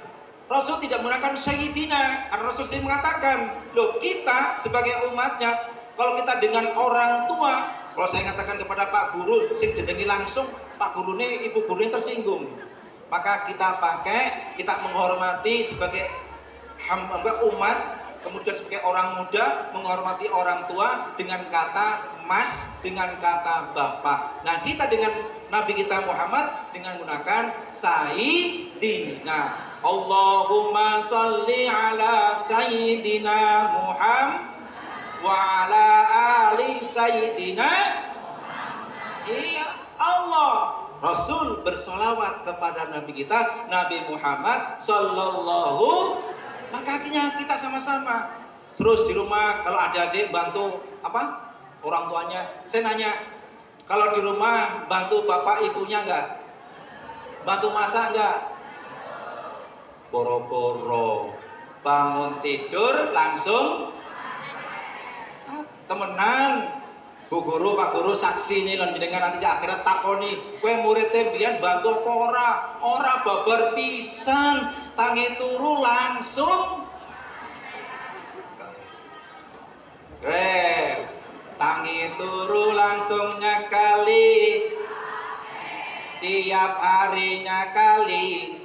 Rasul tidak menggunakan Sayyidina, karena Rasul sendiri mengatakan, loh kita sebagai umatnya, kalau kita dengan orang tua, kalau saya katakan kepada Pak Guru, sing jenengi langsung, Pak Guru ini, Ibu Guru ini tersinggung, maka kita pakai, kita menghormati sebagai hamba umat, kemudian sebagai orang muda, menghormati orang tua dengan kata mas, dengan kata bapak. Nah kita dengan Nabi kita Muhammad dengan menggunakan Sayyidina. Allahumma salli ala Sayyidina Muhammad wa ala ali Sayyidina. Iya, Allah Rasul bersolawat kepada Nabi kita Nabi Muhammad sallallahu. Maka akhirnya kita sama-sama terus di rumah kalau ada adik bantu apa orang tuanya. Saya nanya, kalau di rumah bantu bapak ibunya enggak? Bantu masak enggak? Boro-boro bangun tidur langsung temenan. Bu Guru, Pak Guru saksi nih lan jenengan nanti di akhirat takoni, kowe muridé mbiyen bantu apa ora? Ora babar pisan, tangi turu langsung. Tangi turu langsung nyekali. Tiap harinya kali.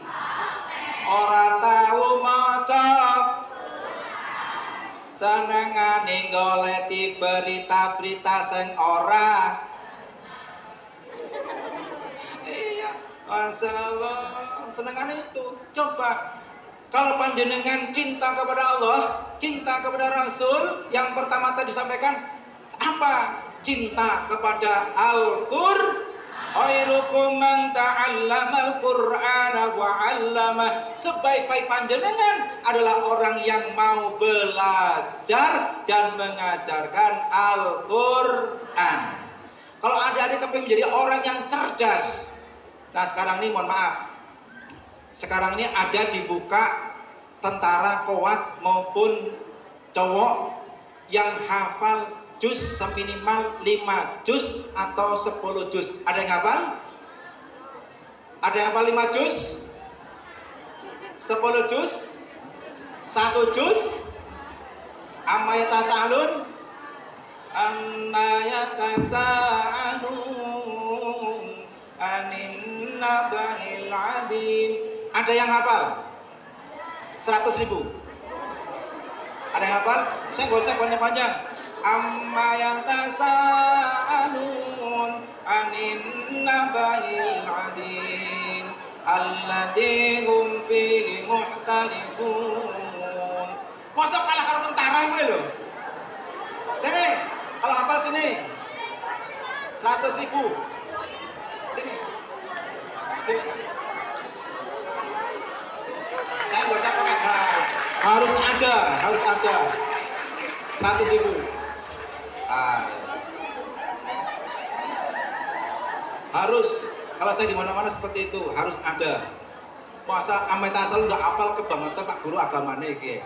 Ora tahu maca. Senengane goleti berita-berita sing ora. Iya, masyaallah, senengane itu. Coba kalau panjenengan cinta kepada Allah, cinta kepada Rasul, yang pertama tadi disampaikan apa? Cinta kepada Al-Qur'an. Khairukum man ta'allamal Qur'ana wa 'allama. Sebaik-baik panjenengan adalah orang yang mau belajar dan mengajarkan Al-Quran. Kalau adik-adik kepingin menjadi orang yang cerdas, nah sekarang ini mohon maaf, sekarang ini ada dibuka tentara Kuwait maupun cowok yang hafal juz seminimal 5 juz atau 10 juz. Ada yang hafal? Ada yang hafal 5 juz? 10 juz? 1 juz? Amma yatasa'alun? Amma yatasa'alun anin naba'il adim. Ada yang hafal? 100.000. Ada yang hafal? Saya nggak usah panjang-panjang. Amma yatasa'alun anin naba'il adim alladzi hum fihi muhtalifun. Masa kalah karo tentara gue lho. Sini, kalau hafal sini. 100.000. Sini. Sini. Saya nggak usah pakai slide. Harus ada. 100.000. Harus. Kalau saya di mana-mana seperti itu harus ada. Masa amet asal nggak apal kebangetan Pak Guru agamanya iki.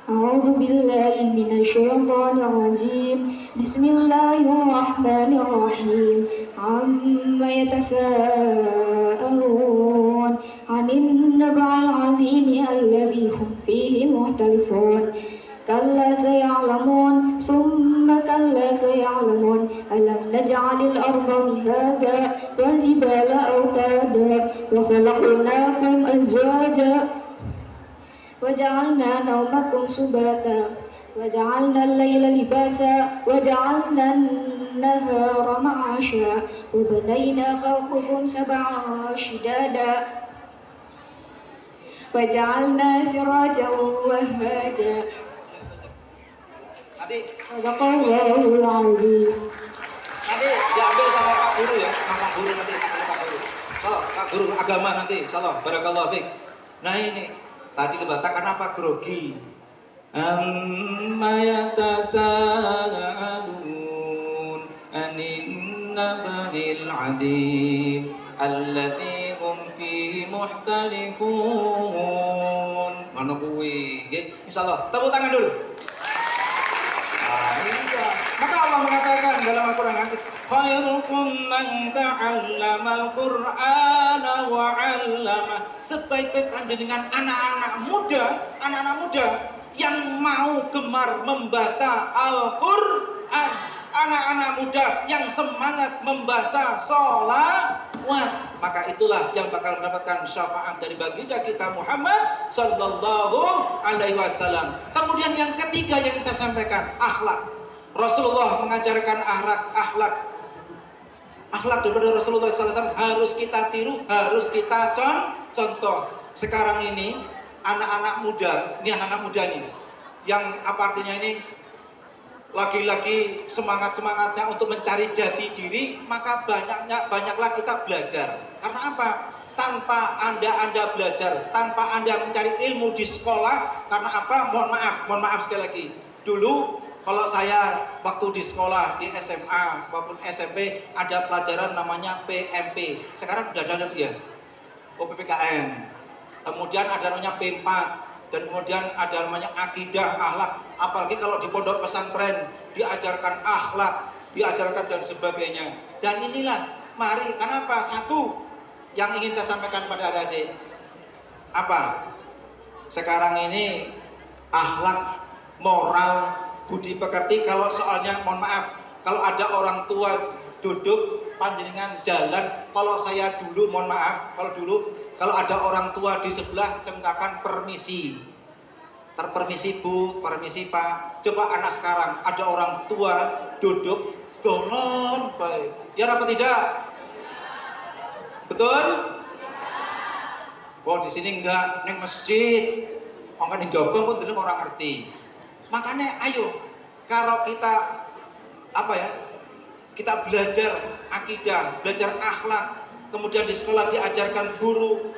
أعوذ بالله من الشيطان الرجيم بسم الله الرحمن الرحيم عما يتساءلون عن النبع العظيم الذي هم فيه مختلفون كلا سيعلمون ثم كلا سيعلمون ألم نجعل الأرض مهادا والجبال أوتادا وخلقناكم أزواجا وجعلنا نومكم سباتا وجعلنا الليل لباسا وجعلنا النهار معاشا وبنينا فوقكم سبعا شدادا وجعلنا سراجا وهاجا صدق الله العظيم.
Nanti diambil sama Pak Guru ya, sama Pak Guru nanti, Pak Guru. Salah, Pak Guru agama nanti, salah. Barakallahu fiik. Nah ini tadi kebatakan apa? Grogi. Amma yatasa'alun anin naba'il adim alladzi hum fihi muhtalifun. Mana kuwi? Nggih, insyaallah. Tepuk tangan dulu. Iya. Maka Allah mengatakan dalam Al-Quran, khairukum man ta'allama al-Qur'ana wa 'allama. Sebaik-baik panjenengan anak-anak muda yang mau gemar membaca Al-Qur'an, anak-anak muda yang semangat membaca sholawat, maka itulah yang bakal mendapatkan syafaat dari baginda kita Muhammad sallallahu alaihi wasallam. Kemudian yang ketiga yang saya sampaikan, akhlak. Rasulullah mengajarkan akhlak daripada Rasulullah SAW harus kita tiru, harus kita contoh. Sekarang ini anak-anak muda nih, yang apa artinya ini, lagi-lagi semangatnya untuk mencari jati diri, maka banyaklah kita belajar. Karena apa? Tanpa anda belajar, tanpa anda mencari ilmu di sekolah, karena apa? Mohon maaf sekali lagi. Dulu kalau saya waktu di sekolah, di SMA maupun SMP, ada pelajaran namanya PMP. Sekarang sudah ada ya, PPKN. Kemudian ada namanya P4. Dan kemudian ada namanya akidah, akhlak. Apalagi kalau di pondok pesantren diajarkan akhlak, diajarkan dan sebagainya. Dan inilah, mari, kenapa? Satu yang ingin saya sampaikan pada adik-adik, apa? Sekarang ini akhlak, moral, budi pekerti. Kalau soalnya mohon maaf, kalau ada orang tua duduk panjenengan jalan, kalau saya dulu mohon maaf, kalau ada orang tua di sebelah saya mengatakan permisi, terpermisi Bu, permisi Pak. Coba anak sekarang ada orang tua duduk dolon baik, ya apa tidak? Betul? Oh di sini enggak, neng masjid Maka di Jombang pun dulu orang ngerti. Makanya ayo, kalau kita apa ya, kita belajar akidah, belajar akhlak, kemudian di sekolah diajarkan guru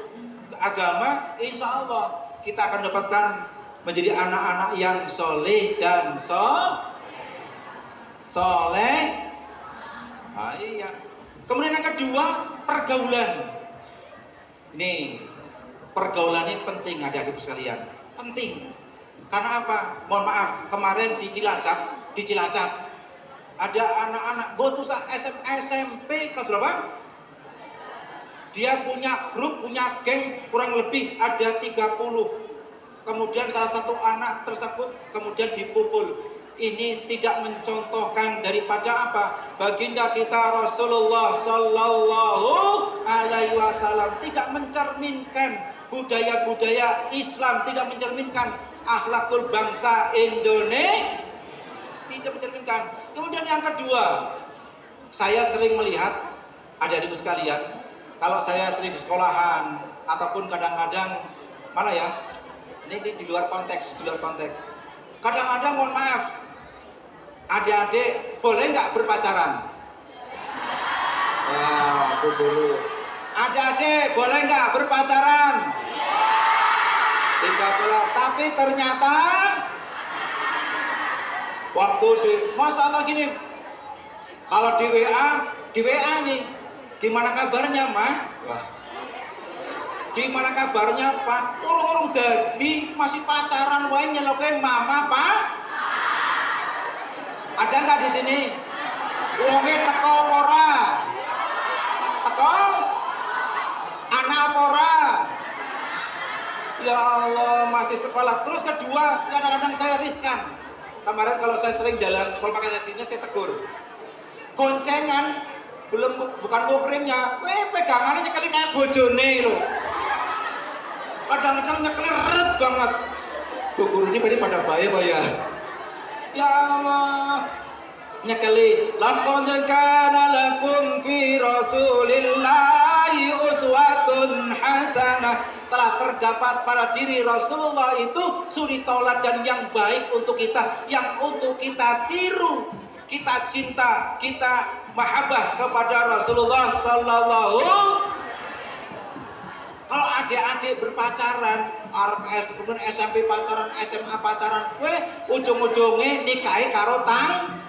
agama, insya Allah kita akan dapatkan menjadi anak-anak yang soleh dan soleh. Nah, iya. Kemudian yang kedua, pergaulan. Ini pergaulan ini penting, adik-adik sekalian, penting. Karena apa? Mohon maaf, kemarin di Cilacap ada anak-anak botusa SMP kelas berapa? Dia punya grup, punya geng, kurang lebih ada 30. Kemudian salah satu anak tersebut kemudian dipukul. Ini tidak mencontohkan daripada apa? Baginda kita Rasulullah Sallallahu Alaihi Wasallam, tidak mencerminkan budaya-budaya Islam, tidak mencerminkan akhlakul bangsa Indonesia, tidak mencerminkan. Kemudian yang kedua, saya sering melihat adik-adikku sekalian, kalau saya sering di sekolahan ataupun kadang-kadang mana ya, ini di luar konteks, kadang-kadang mohon maaf, adik-adik boleh nggak berpacaran? Wah, aku dulu. Adik-adik boleh nggak berpacaran? Tidak boleh. Tapi ternyata waktu di masalah gini, kalau di WA nih, gimana kabarnya, Mah? Wah. Gimana kabarnya, Pak? Urung-urung dadi masih pacaran wae nyeloke mama, Pak? Ada nggak di sini? Wonge teko ora? Teko? Anak ora? Ya Allah, masih sekolah. Terus kedua, kadang-kadang saya riskan. Kemarin kalau saya sering jalan, kalau pakai dinas saya tegur. Goncengan, bukan mukrimnya, pegangannya nyekeli kayak bojone loh. Kadang-kadang nyekeli ret banget. Bu guru ini pada bahaya Pak ya. Ya Allah, nyekeli. Laqad kana lakum fi Rasulillahi uswatun hasanah. Telah terdapat pada diri Rasulullah itu suri tauladan yang baik untuk kita, yang untuk kita tiru, kita cinta, kita mahabbah kepada Rasulullah Sallallahu. Kalau adik-adik berpacaran, kemudian SMP pacaran, SMA pacaran, ujung-ujungnya nikahi karo tang.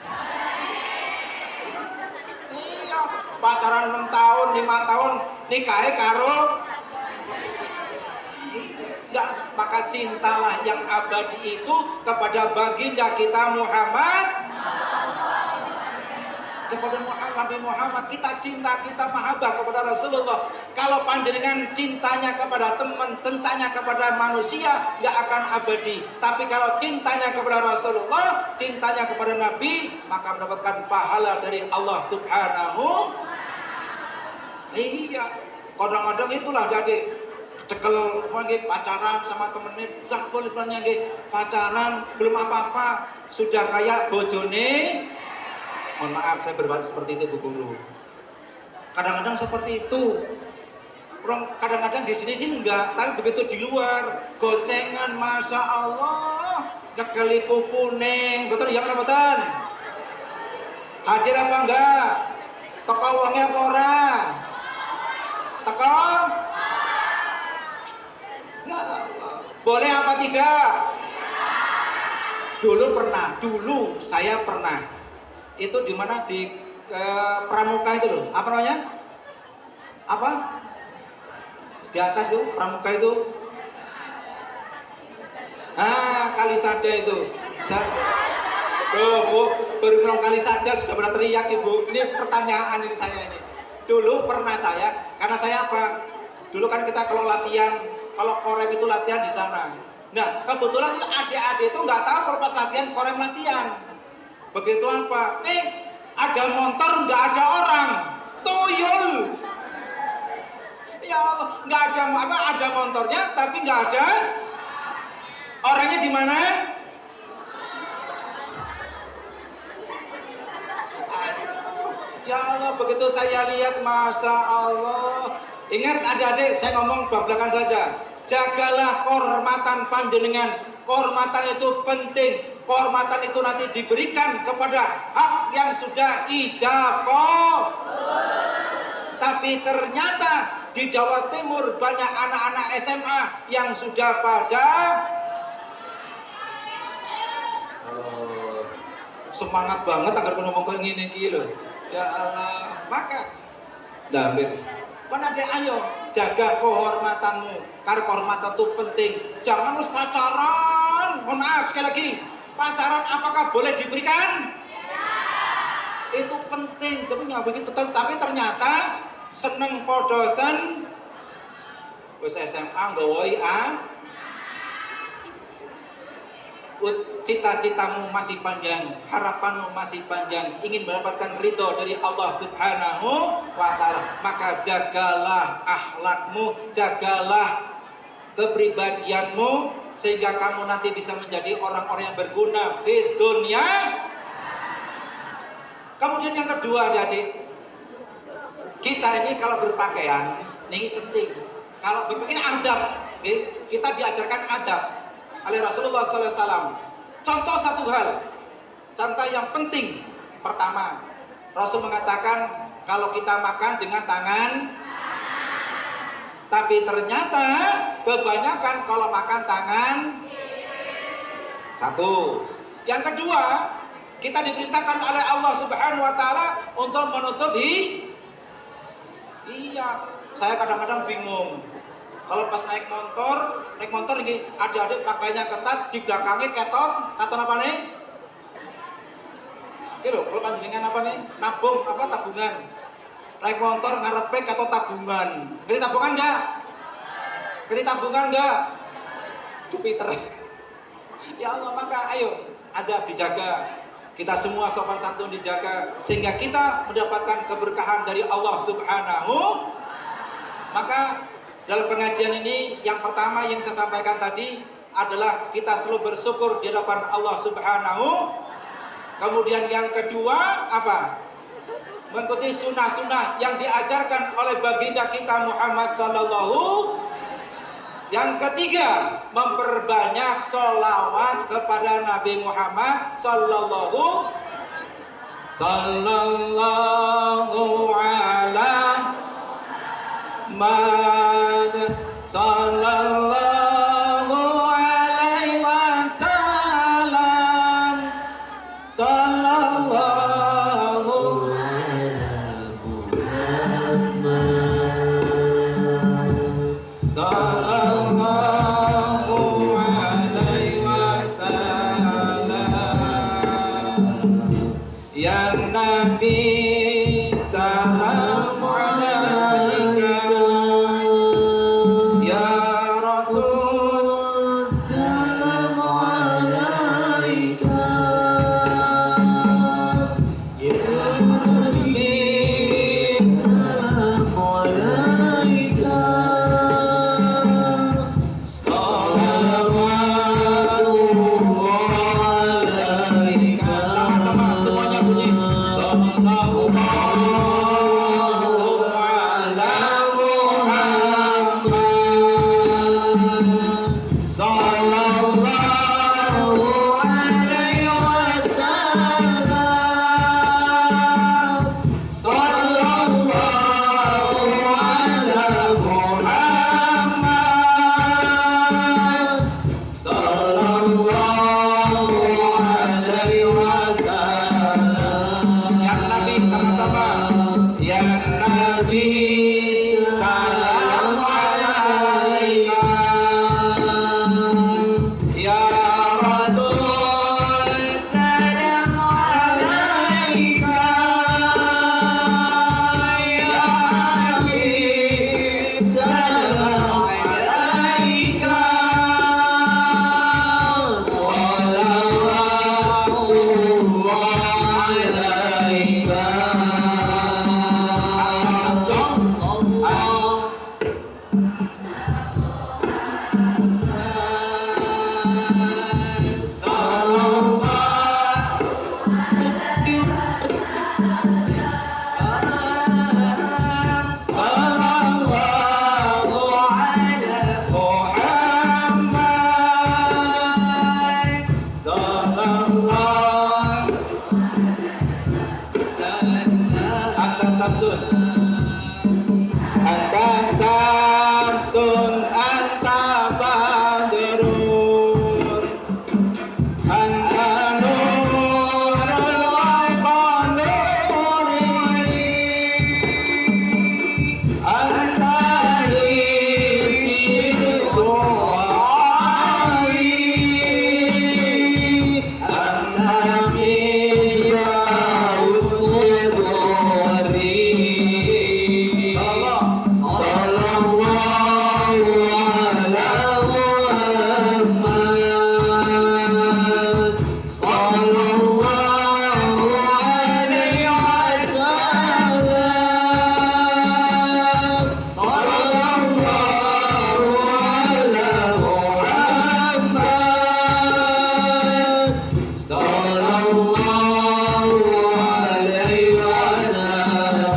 Iya, pacaran 6 tahun, 5 tahun, nikahi karo. Ya, maka cintalah yang abadi itu kepada baginda kita Muhammad, kepada Nabi Muhammad. Kita cinta, kita mahabbah kepada Rasulullah. Kalau panjenengan cintanya kepada teman, cintanya kepada manusia, nggak akan abadi. Tapi kalau cintanya kepada Rasulullah, cintanya kepada Nabi, maka mendapatkan pahala dari Allah Subhanahu. Iya, kadang-kadang itulah jadi cekel lagi pacaran sama temennya, nggak boleh sebenarnya pacaran belum apa-apa sudah kayak bojone. Mohon maaf saya berbahasa seperti itu Bu Guru. Kadang-kadang seperti itu. Kadang-kadang di sini sih enggak, tapi begitu di luar gocengan, masya Allah, cekeli pupuning, betul ya betul? Hadir apa enggak? Teko uangnya apa ora? Teko? Boleh apa tidak? Dulu saya pernah. Itu di mana di Pramuka itu loh. Apa namanya? Apa? Di atas tuh Pramuka itu. Kalisada itu. Bu, baru bilang Kalisada sudah pernah teriak Ibu. Ini pertanyaan ini saya ini. Dulu pernah saya, karena saya apa? Dulu kan kita kalau latihan, kalau korem itu latihan di sana. Nah, kebetulan itu adik-adik itu nggak tahu kalau pas latihan korem latihan. Begitu apa? Ada motor nggak ada orang, tuyul. Ya Allah, nggak ada apa? Ada motornya tapi nggak ada orangnya di mana? Ya Allah, begitu saya lihat, masya Allah. Ingat adik-adik, saya ngomong belak-belakan saja. jagalah kehormatan panjenengan. Kehormatan itu penting. Kehormatan itu nanti diberikan kepada hak yang sudah ijabah. Tapi ternyata di Jawa Timur banyak anak-anak SMA yang sudah pada semangat banget agar ngomong kayak gini gitu. Ya Allah, maka Damir, ayo jaga kehormatanmu. Karena kehormatan itu penting. Jangan harus pacaran. Mohon maaf sekali lagi, pacaran apakah boleh diberikan? Itu penting, begitu. Tapi ternyata seneng podosan wis SMA nggawa cita-citamu masih panjang, harapanmu masih panjang, ingin mendapatkan ridho dari Allah Subhanahu wa Ta'ala, maka jagalah akhlakmu, jagalah kepribadianmu, sehingga kamu nanti bisa menjadi orang-orang yang berguna di dunia. Kemudian yang kedua, adik-adik, kita ini kalau berpakaian ini penting. Kalau berpakaian adab, kita diajarkan adab oleh Rasulullah SAW. Contoh satu hal, contoh yang penting. Pertama, Rasul mengatakan kalau kita makan dengan tangan, tapi ternyata kebanyakan kalau makan tangan satu. Yang kedua, kita diperintahkan oleh Allah Subhanahu wa Ta'ala untuk menutup Iya, saya kadang-kadang bingung. Kalau pas naik motor ini adik-adik pakainya ketat, di belakangnya keton apa nih? Ini loh, kalau panjenengan apa nih? Nabung apa tabungan? Naik motor ngarepe keton tabungan. Jadi tabungan enggak? Jadi tabungan enggak? Jupiter. Ya Allah, maka ayo adab dijaga. Kita semua sopan santun dijaga sehingga kita mendapatkan keberkahan dari Allah Subhanahu. Maka dalam pengajian ini yang pertama yang saya sampaikan tadi adalah kita selalu bersyukur di hadapan Allah Subhanahu. Kemudian yang kedua apa? Mengikuti sunnah-sunnah yang diajarkan oleh baginda kita Muhammad sallallahu. Yang ketiga, memperbanyak sholawat kepada Nabi Muhammad sallallahu ala Muhammad sallallahu alaihi wasallam sallallahu ala Muhammad sallallahu alaihi wasallam. Ya Nabi salam alaika, ya Rasul salam alaika, ya Nabi salam alaika. Sama-sama semuanya bunyi. Sallallahu Samsun. Anta Samsun, anta Badrun, anta Nurul Qamari, anta Isyidul Wali, anta Mizah Usuduri. Sallallahu ala Muhammad, sallallahu alaihi wasallam, sallallahu ala Muhammad, sallallahu alaihi wasallam.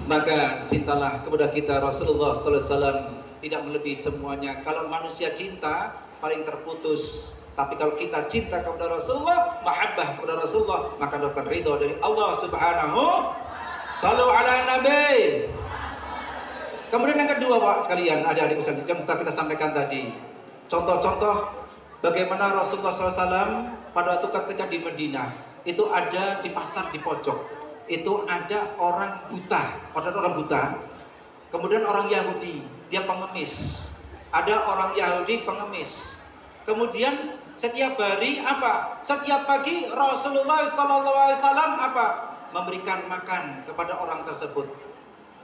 Maka cintalah kepada kita Rasulullah sallallahu alaihi wasallam tidak melebihi semuanya. Kalau manusia cinta paling terputus, tapi kalau kita cinta kepada Rasulullah, mahabbah kepada Rasulullah, maka dapat ridho dari Allah Subhanahu. Sallu ala Nabi. Kemudian yang kedua Pak sekalian, adik-adik sekalian, yang kita sampaikan tadi, contoh-contoh bagaimana Rasulullah SAW pada waktu ketika di Madinah itu ada di pasar di pojok, itu ada orang buta, kemudian orang Yahudi, dia pengemis, ada orang Yahudi pengemis, kemudian setiap hari apa? Setiap pagi Rasulullah SAW apa? Memberikan makan kepada orang tersebut,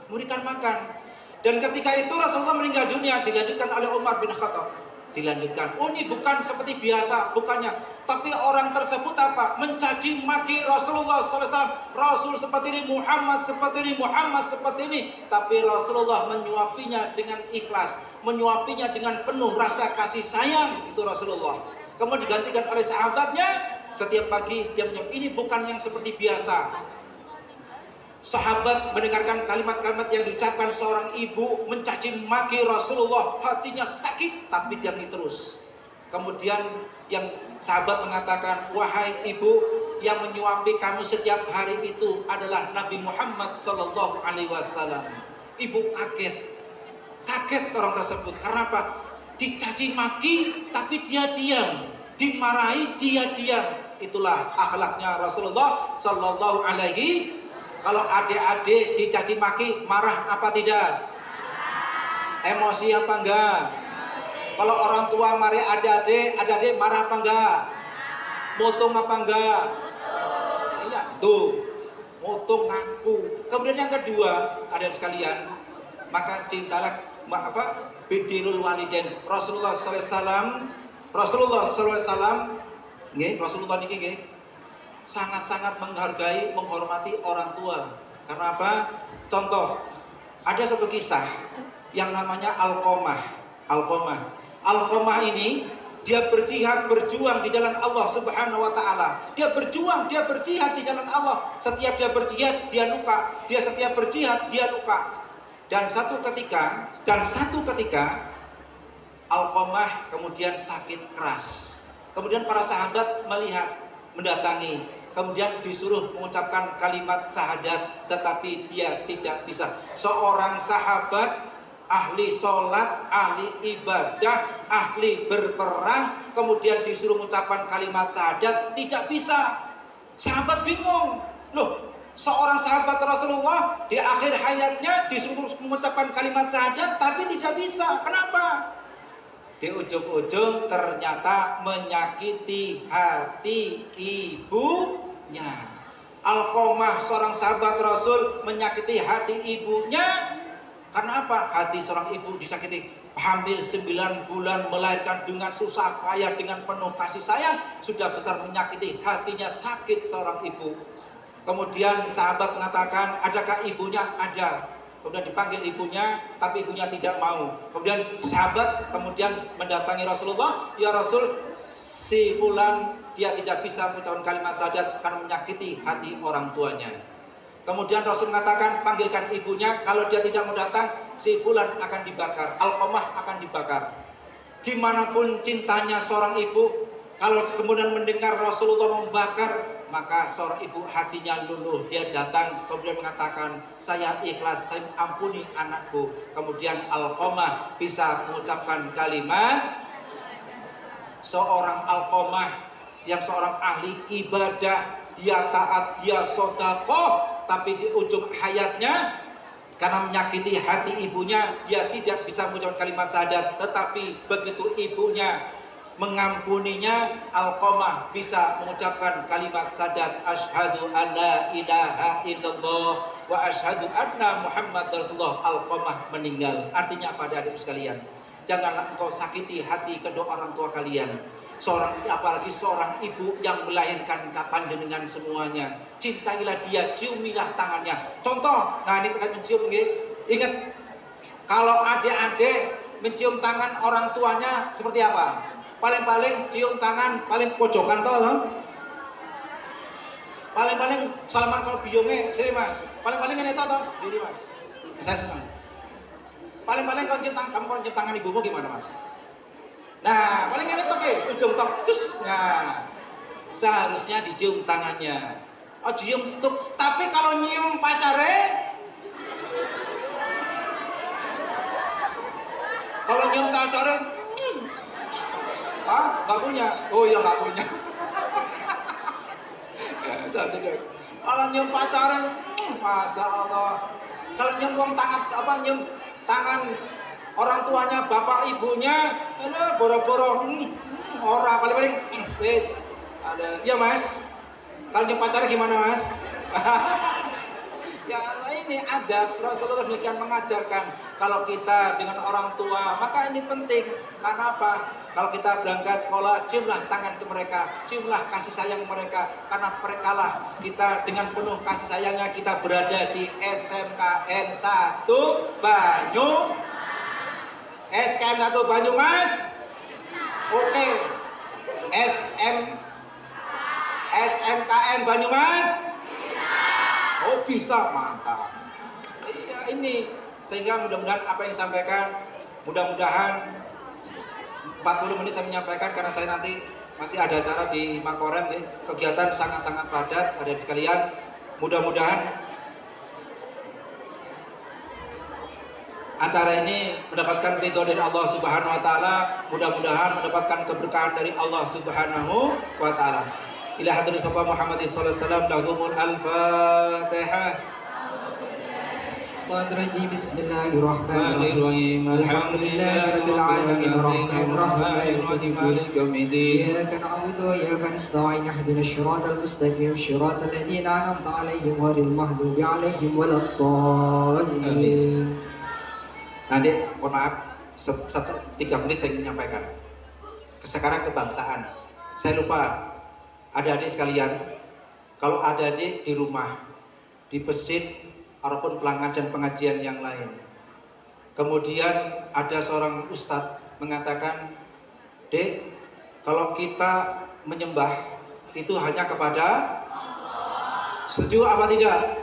memberikan makan. Dan ketika itu Rasulullah meninggal dunia, dilanjutkan oleh Umar bin Khattab. Dilanjutkan, oh ini bukan seperti biasa, bukannya. Tapi orang tersebut apa? Mencaci maki Rasulullah SAW. Rasul seperti ini, Muhammad seperti ini, Muhammad seperti ini. Tapi Rasulullah menyuapinya dengan ikhlas, menyuapinya dengan penuh rasa kasih sayang. Itu Rasulullah. Kemudian digantikan oleh sahabatnya. Setiap pagi dia menyuap, ini bukan yang seperti biasa. Sahabat mendengarkan kalimat-kalimat yang diucapkan seorang ibu mencaci maki Rasulullah, hatinya sakit tapi diam terus. Kemudian yang sahabat mengatakan, wahai ibu, yang menyuapi kamu setiap hari itu adalah Nabi Muhammad sallallahu alaihi wasallam. Ibu kaget orang tersebut. Karena apa? Dicaci maki tapi dia diam, dimarahi dia diam. Itulah akhlaknya Rasulullah sallallahu alaihi. Kalau adik-adik dicaci maki, marah apa tidak? Emosi apa enggak? Kalau orang tua mari adik-adik marah apa enggak? Motung apa enggak? Iya, tuh. Motung ngaku. Kemudian yang kedua, adik sekalian, maka cintalah bidirul walidain. Rasulullah sallallahu alaihi wasallam, nggih, Rasulullah niki nggih sangat-sangat menghargai, menghormati orang tua. Karena apa? Contoh, ada satu kisah yang namanya Alqamah. Alqamah ini dia berjuang di jalan Allah Subhanahu wa taala. Dia berjihad di jalan Allah. Setiap dia berjihad, dia luka. Dia setiap berjihad, dia luka. Dan satu ketika Alqamah kemudian sakit keras. Kemudian para sahabat mendatangi, kemudian disuruh mengucapkan kalimat syahadat, tetapi dia tidak bisa. Seorang sahabat ahli sholat, ahli ibadah, ahli berperang, kemudian disuruh mengucapkan kalimat syahadat, tidak bisa. Sahabat bingung, loh, seorang sahabat Rasulullah di akhir hayatnya disuruh mengucapkan kalimat syahadat tapi tidak bisa. Kenapa? Di ujung-ujung ternyata menyakiti hati ibunya. Alqamah seorang sahabat Rasul menyakiti hati ibunya. Karena apa? Hati seorang ibu disakiti. Hamil 9 bulan, melahirkan dengan susah payah, dengan penuh kasih sayang, sudah besar menyakiti hatinya, sakit seorang ibu. Kemudian sahabat mengatakan, adakah ibunya? Ada. Kemudian dipanggil ibunya, tapi ibunya tidak mau. Kemudian sahabat mendatangi Rasulullah, ya Rasul, si fulan dia tidak bisa mengucapkan kalimat syahadat karena menyakiti hati orang tuanya. Kemudian Rasul mengatakan, panggilkan ibunya, kalau dia tidak mau datang, si fulan akan dibakar, Alqamah akan dibakar. Gimanapun cintanya seorang ibu, Kalau kemudian mendengar Rasulullah membakar, maka seorang ibu hatinya luluh. Dia datang kemudian mengatakan, saya ikhlas, saya ampuni anakku. Kemudian Alqamah bisa mengucapkan kalimat. Seorang Alqamah yang seorang ahli ibadah, dia taat, dia sedekah, tapi di ujung hayatnya karena menyakiti hati ibunya, dia tidak bisa mengucapkan kalimat syahadat. Tetapi begitu ibunya mengampuninya, Alqamah bisa mengucapkan kalimat syahadat, asyhadu an la ilaha illallah wa asyhadu anna Muhammad Rasulullah. Alqamah meninggal. Artinya apa, adik-adik sekalian? Janganlah engkau sakiti hati kedua orang tua kalian. Apalagi seorang ibu yang melahirkan panjenengan semuanya. Cintailah dia, ciumilah tangannya. Contoh, nah ini terkait mencium, ingat kalau adik-adik mencium tangan orang tuanya seperti apa? Paling-paling cium tangan paling pojokan toh. Paling-paling salaman kalau biyongnya, sini mas. Paling-paling ini toh, ini mas. Saya senang. Paling-paling kalau cium tangan, kamu kalau cium tangan ibumu gimana mas? Nah, paling ini toh, ujung toh, dus. Nah, seharusnya dicium tangannya. Oh, cium tuh. Tapi kalau nyium pacare, kalau nyium pacare, nggak punya. Oh iya nggak punya. Kalau nyium pacaran, masya Allah. Kalau nyium tangan orang tuanya, bapak ibunya, boro-boro, orang paling wes ada. Iya mas. Kalau nyium pacaran gimana mas? Ya ini ada Rasulullah demikian mengajarkan kalau kita dengan orang tua, maka ini penting. Karena apa? Kalau kita berangkat sekolah, ciumlah tangan ke mereka, ciumlah kasih sayang mereka, karena merekalah kita dengan penuh kasih sayangnya kita berada di SMKN 1 Banyu. SKN 1 Banyumas. Oke. SMKN Banyumas. Oh bisa, mantap. Iya ini, sehingga mudah-mudahan apa yang disampaikan, mudah-mudahan 40 menit saya menyampaikan karena saya nanti masih ada acara di Mangkorem, kegiatan sangat-sangat padat, ada sekalian. Mudah-mudahan acara ini mendapatkan ridho dari Allah Subhanahu wa taala, mudah-mudahan mendapatkan keberkahan dari Allah Subhanahu wa taala. Ila hadirin sahabat Muhammad sallallahu alaihi wasallam, lahumul al-Fatihah.
Bismillahirrahmanirrahim. Alhamdulillahirabbil alamin arrahmanir rahim maliki yaumiddin. Iyyaka na'budu wa iyyaka nasta'in ihdinas siratal mustaqim siratal ladzina an'amta 'alaihim ghairil maghdubi 'alaihim waladdallin.
Nanti mohon maaf 3 menit saya menyampaikan. Sekarang kebangsaan. Saya lupa, adik-adik sekalian, kalau adik-adik di rumah, di masjid ataupun pengajian yang lain, kemudian ada seorang ustadz mengatakan, Dek, kalau kita menyembah itu hanya kepada Allah. Setuju apa tidak?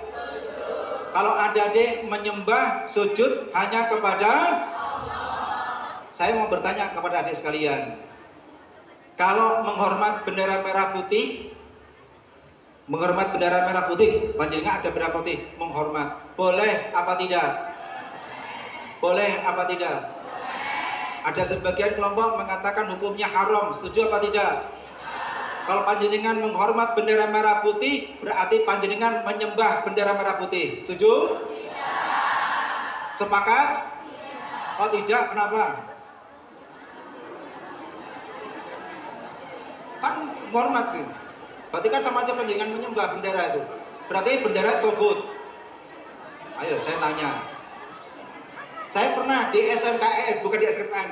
Kalau adik-adik menyembah sujud hanya kepada Allah. Saya mau bertanya kepada adik sekalian, kalau menghormat bendera merah putih, panjenengan ada bendera putih, menghormat, boleh apa tidak? Boleh apa tidak? Ada sebagian kelompok mengatakan hukumnya haram, setuju apa tidak? Kalau panjenengan menghormat bendera merah putih, berarti panjenengan menyembah bendera merah putih, setuju? Sepakat? Oh tidak, kenapa? Kan menghormat gitu. Berarti kan sama aja panjenengan menyembah bendera itu. Berarti bendera togut. Ayo saya tanya. Saya pernah di SMKN, bukan di SMKN,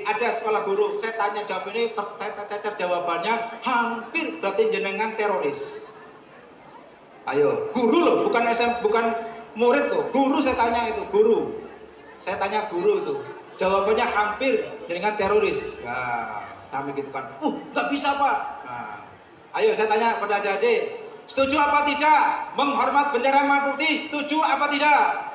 ada sekolah guru. Saya tanya jawab ini, tercecer jawabannya hampir berarti jenengan teroris. Ayo, guru loh, bukan murid tuh. Guru saya tanya itu, guru. Saya tanya guru itu. Jawabannya hampir jenengan teroris. Ya, sama gitu kan. Nggak bisa Pak. Nah, ayo saya tanya pada adik-adik, setuju apa tidak menghormat bendera merah putih? Setuju apa tidak?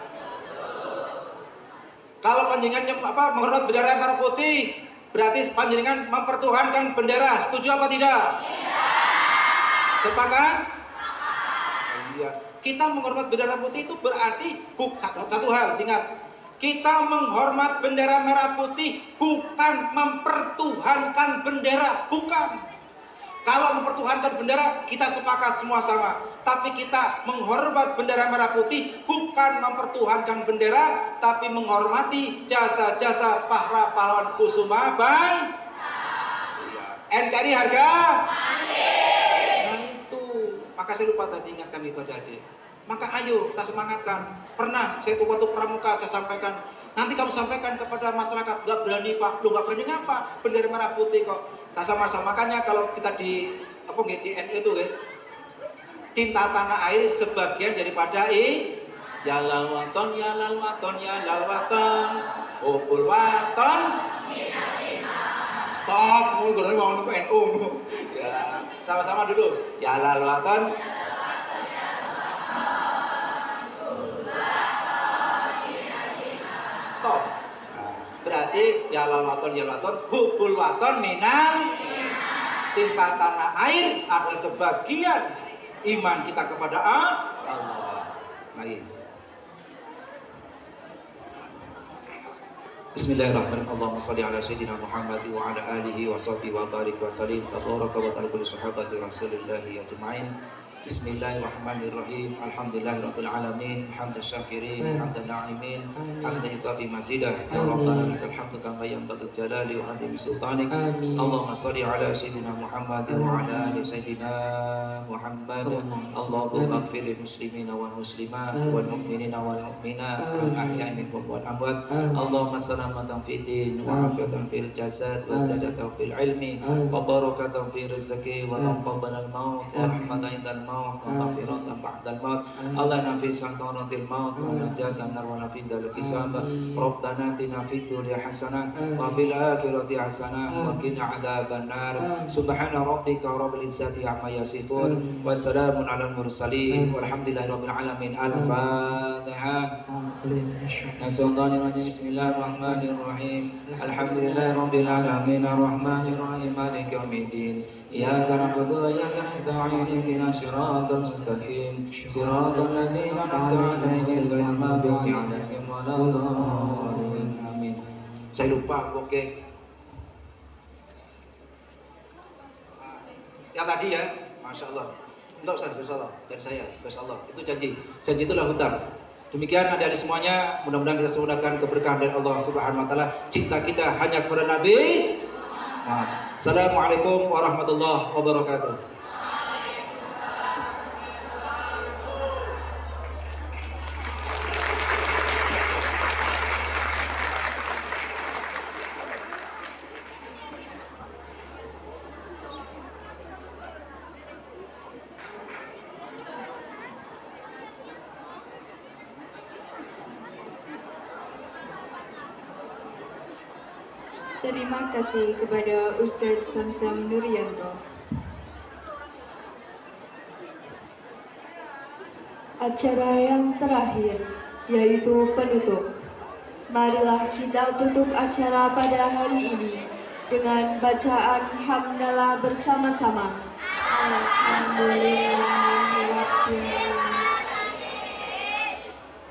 Kalau panjenengan menghormat bendera merah putih, Berarti panjenengan mempertuhankan bendera. Setuju apa tidak? Sepakat? Iya. Kita menghormat bendera putih itu berarti satu hal, ingat. Kita menghormat bendera merah putih bukan mempertuhankan bendera, bukan. Kalau mempertuhankan bendera, kita sepakat semua sama. Tapi kita menghormat bendera merah putih bukan mempertuhankan bendera, tapi menghormati jasa-jasa para pahlawan kusuma bang. NKRI harga. Nah itu, maka saya lupa tadi ingatkan itu adik-adik. Maka ayo kita semangatkan. Pernah saya waktu pramuka saya sampaikan, nanti kamu sampaikan kepada masyarakat, gak berani pak, lu gak berani ngapa? Bendera merah putih kok. Tak sama-sama, makanya kalau kita di apa di NU itu cinta tanah air sebagian daripada ya lal waton ya lal waton ya lal waton ukul waton. Stop, mau gak mau NU. Ya, sama-sama dulu. Ya lal waton. Stop. Nah, berarti ya lal waton hubul waton minal. Cinta tanah air adalah sebagian iman kita kepada Allah. Mari. Bismillahirrahmanirrahim. Allahumma shalli ala sayyidina Muhammad wa ala alihi wa sahbihi wa barik wa sallim. Tabaraka wa ta'ala kulli sahabati Rasulillah ajma'in. Bismillahirrahmanirrahim. Alhamdulillahirabbil alamin. Hamdan syakirin, hamdan na'imin, hamdan yukafi mazidah. Ya Rabbana lakal hamdu kama yanbaghi jalali wa 'azimi sultanik. Allahumma shalli ala sayyidina Muhammad wa ala ali sayyidina Muhammad. Allahumma ighfir lil muslimina wal muslimat wal mu'minina wal mu'minat al ahya'i minhum wal amwat. Allahumma salamatan fid din wa afiyatan fil jasad wa sadatan fil ilmi wa barakatan fil rizqi wa taqabbalan maut wa rahmatan indal maut wa maghfiratan ba'dal maut. Allah nafi sakaratil maut wa najatan nar wa nafi dal hisab. Rabbana atina fid dunya hasanah wa fil akhirati hasanah wa qina adzaban nar. Subhana rabbika rabbil izzati amma yasifun wa salamun alal mursalin walhamdulillahi rabbil alamin. Al-Fatihah. Bismillahirrahmanirrahim. Alhamdulillahi rabbil alamin arrahmanirrahim maliki yaumiddin. Iyyaka na'budu wa iyyaka nasta'in ihdinas siratal mustaqim siratal ladzina an'amta 'alaihim ghairil maghdubi 'alaihim waladdallin. Amin. Saya lupa, oke. Yang tadi ya, Masya Allah. Enggak usah, Insya Allah. Dari saya, Insya Allah. Itu janji. Janji itulah hutang. Demikian adik-adik semuanya, mudah-mudahan kita mendapatkan keberkahan dari Allah Subhanahu wa taala. Cinta kita hanya kepada Nabi. Assalamualaikum warahmatullahi wabarakatuh.
Terima kasih kepada Ustadz Samsam Nuryanto.
Acara yang terakhir yaitu penutup. Marilah kita tutup acara pada hari ini dengan bacaan hamdalah bersama-sama.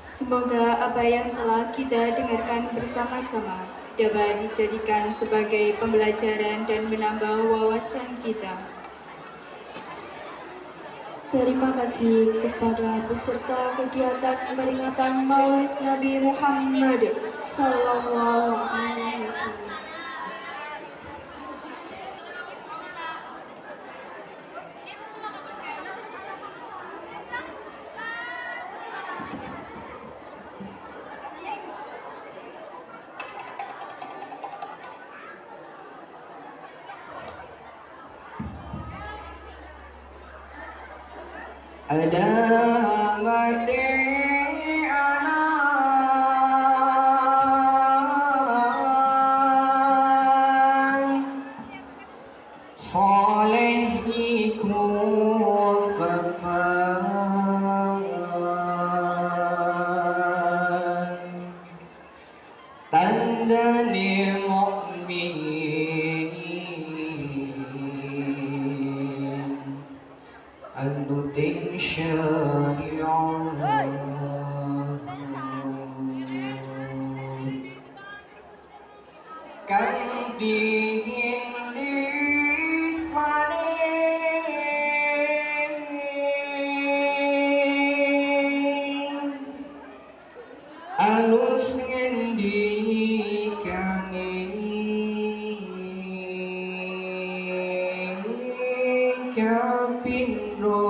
Semoga apa yang telah kita dengarkan bersama-sama dapat dijadikan sebagai pembelajaran dan menambah wawasan kita.
Terima kasih kepada peserta kegiatan peringatan Maulid Nabi Muhammad Sallallahu Alaihi Wasallam.
Alamati ala salihiku bapak tanda ni mu'min Kang dingin lisane alus ngendikane kapindho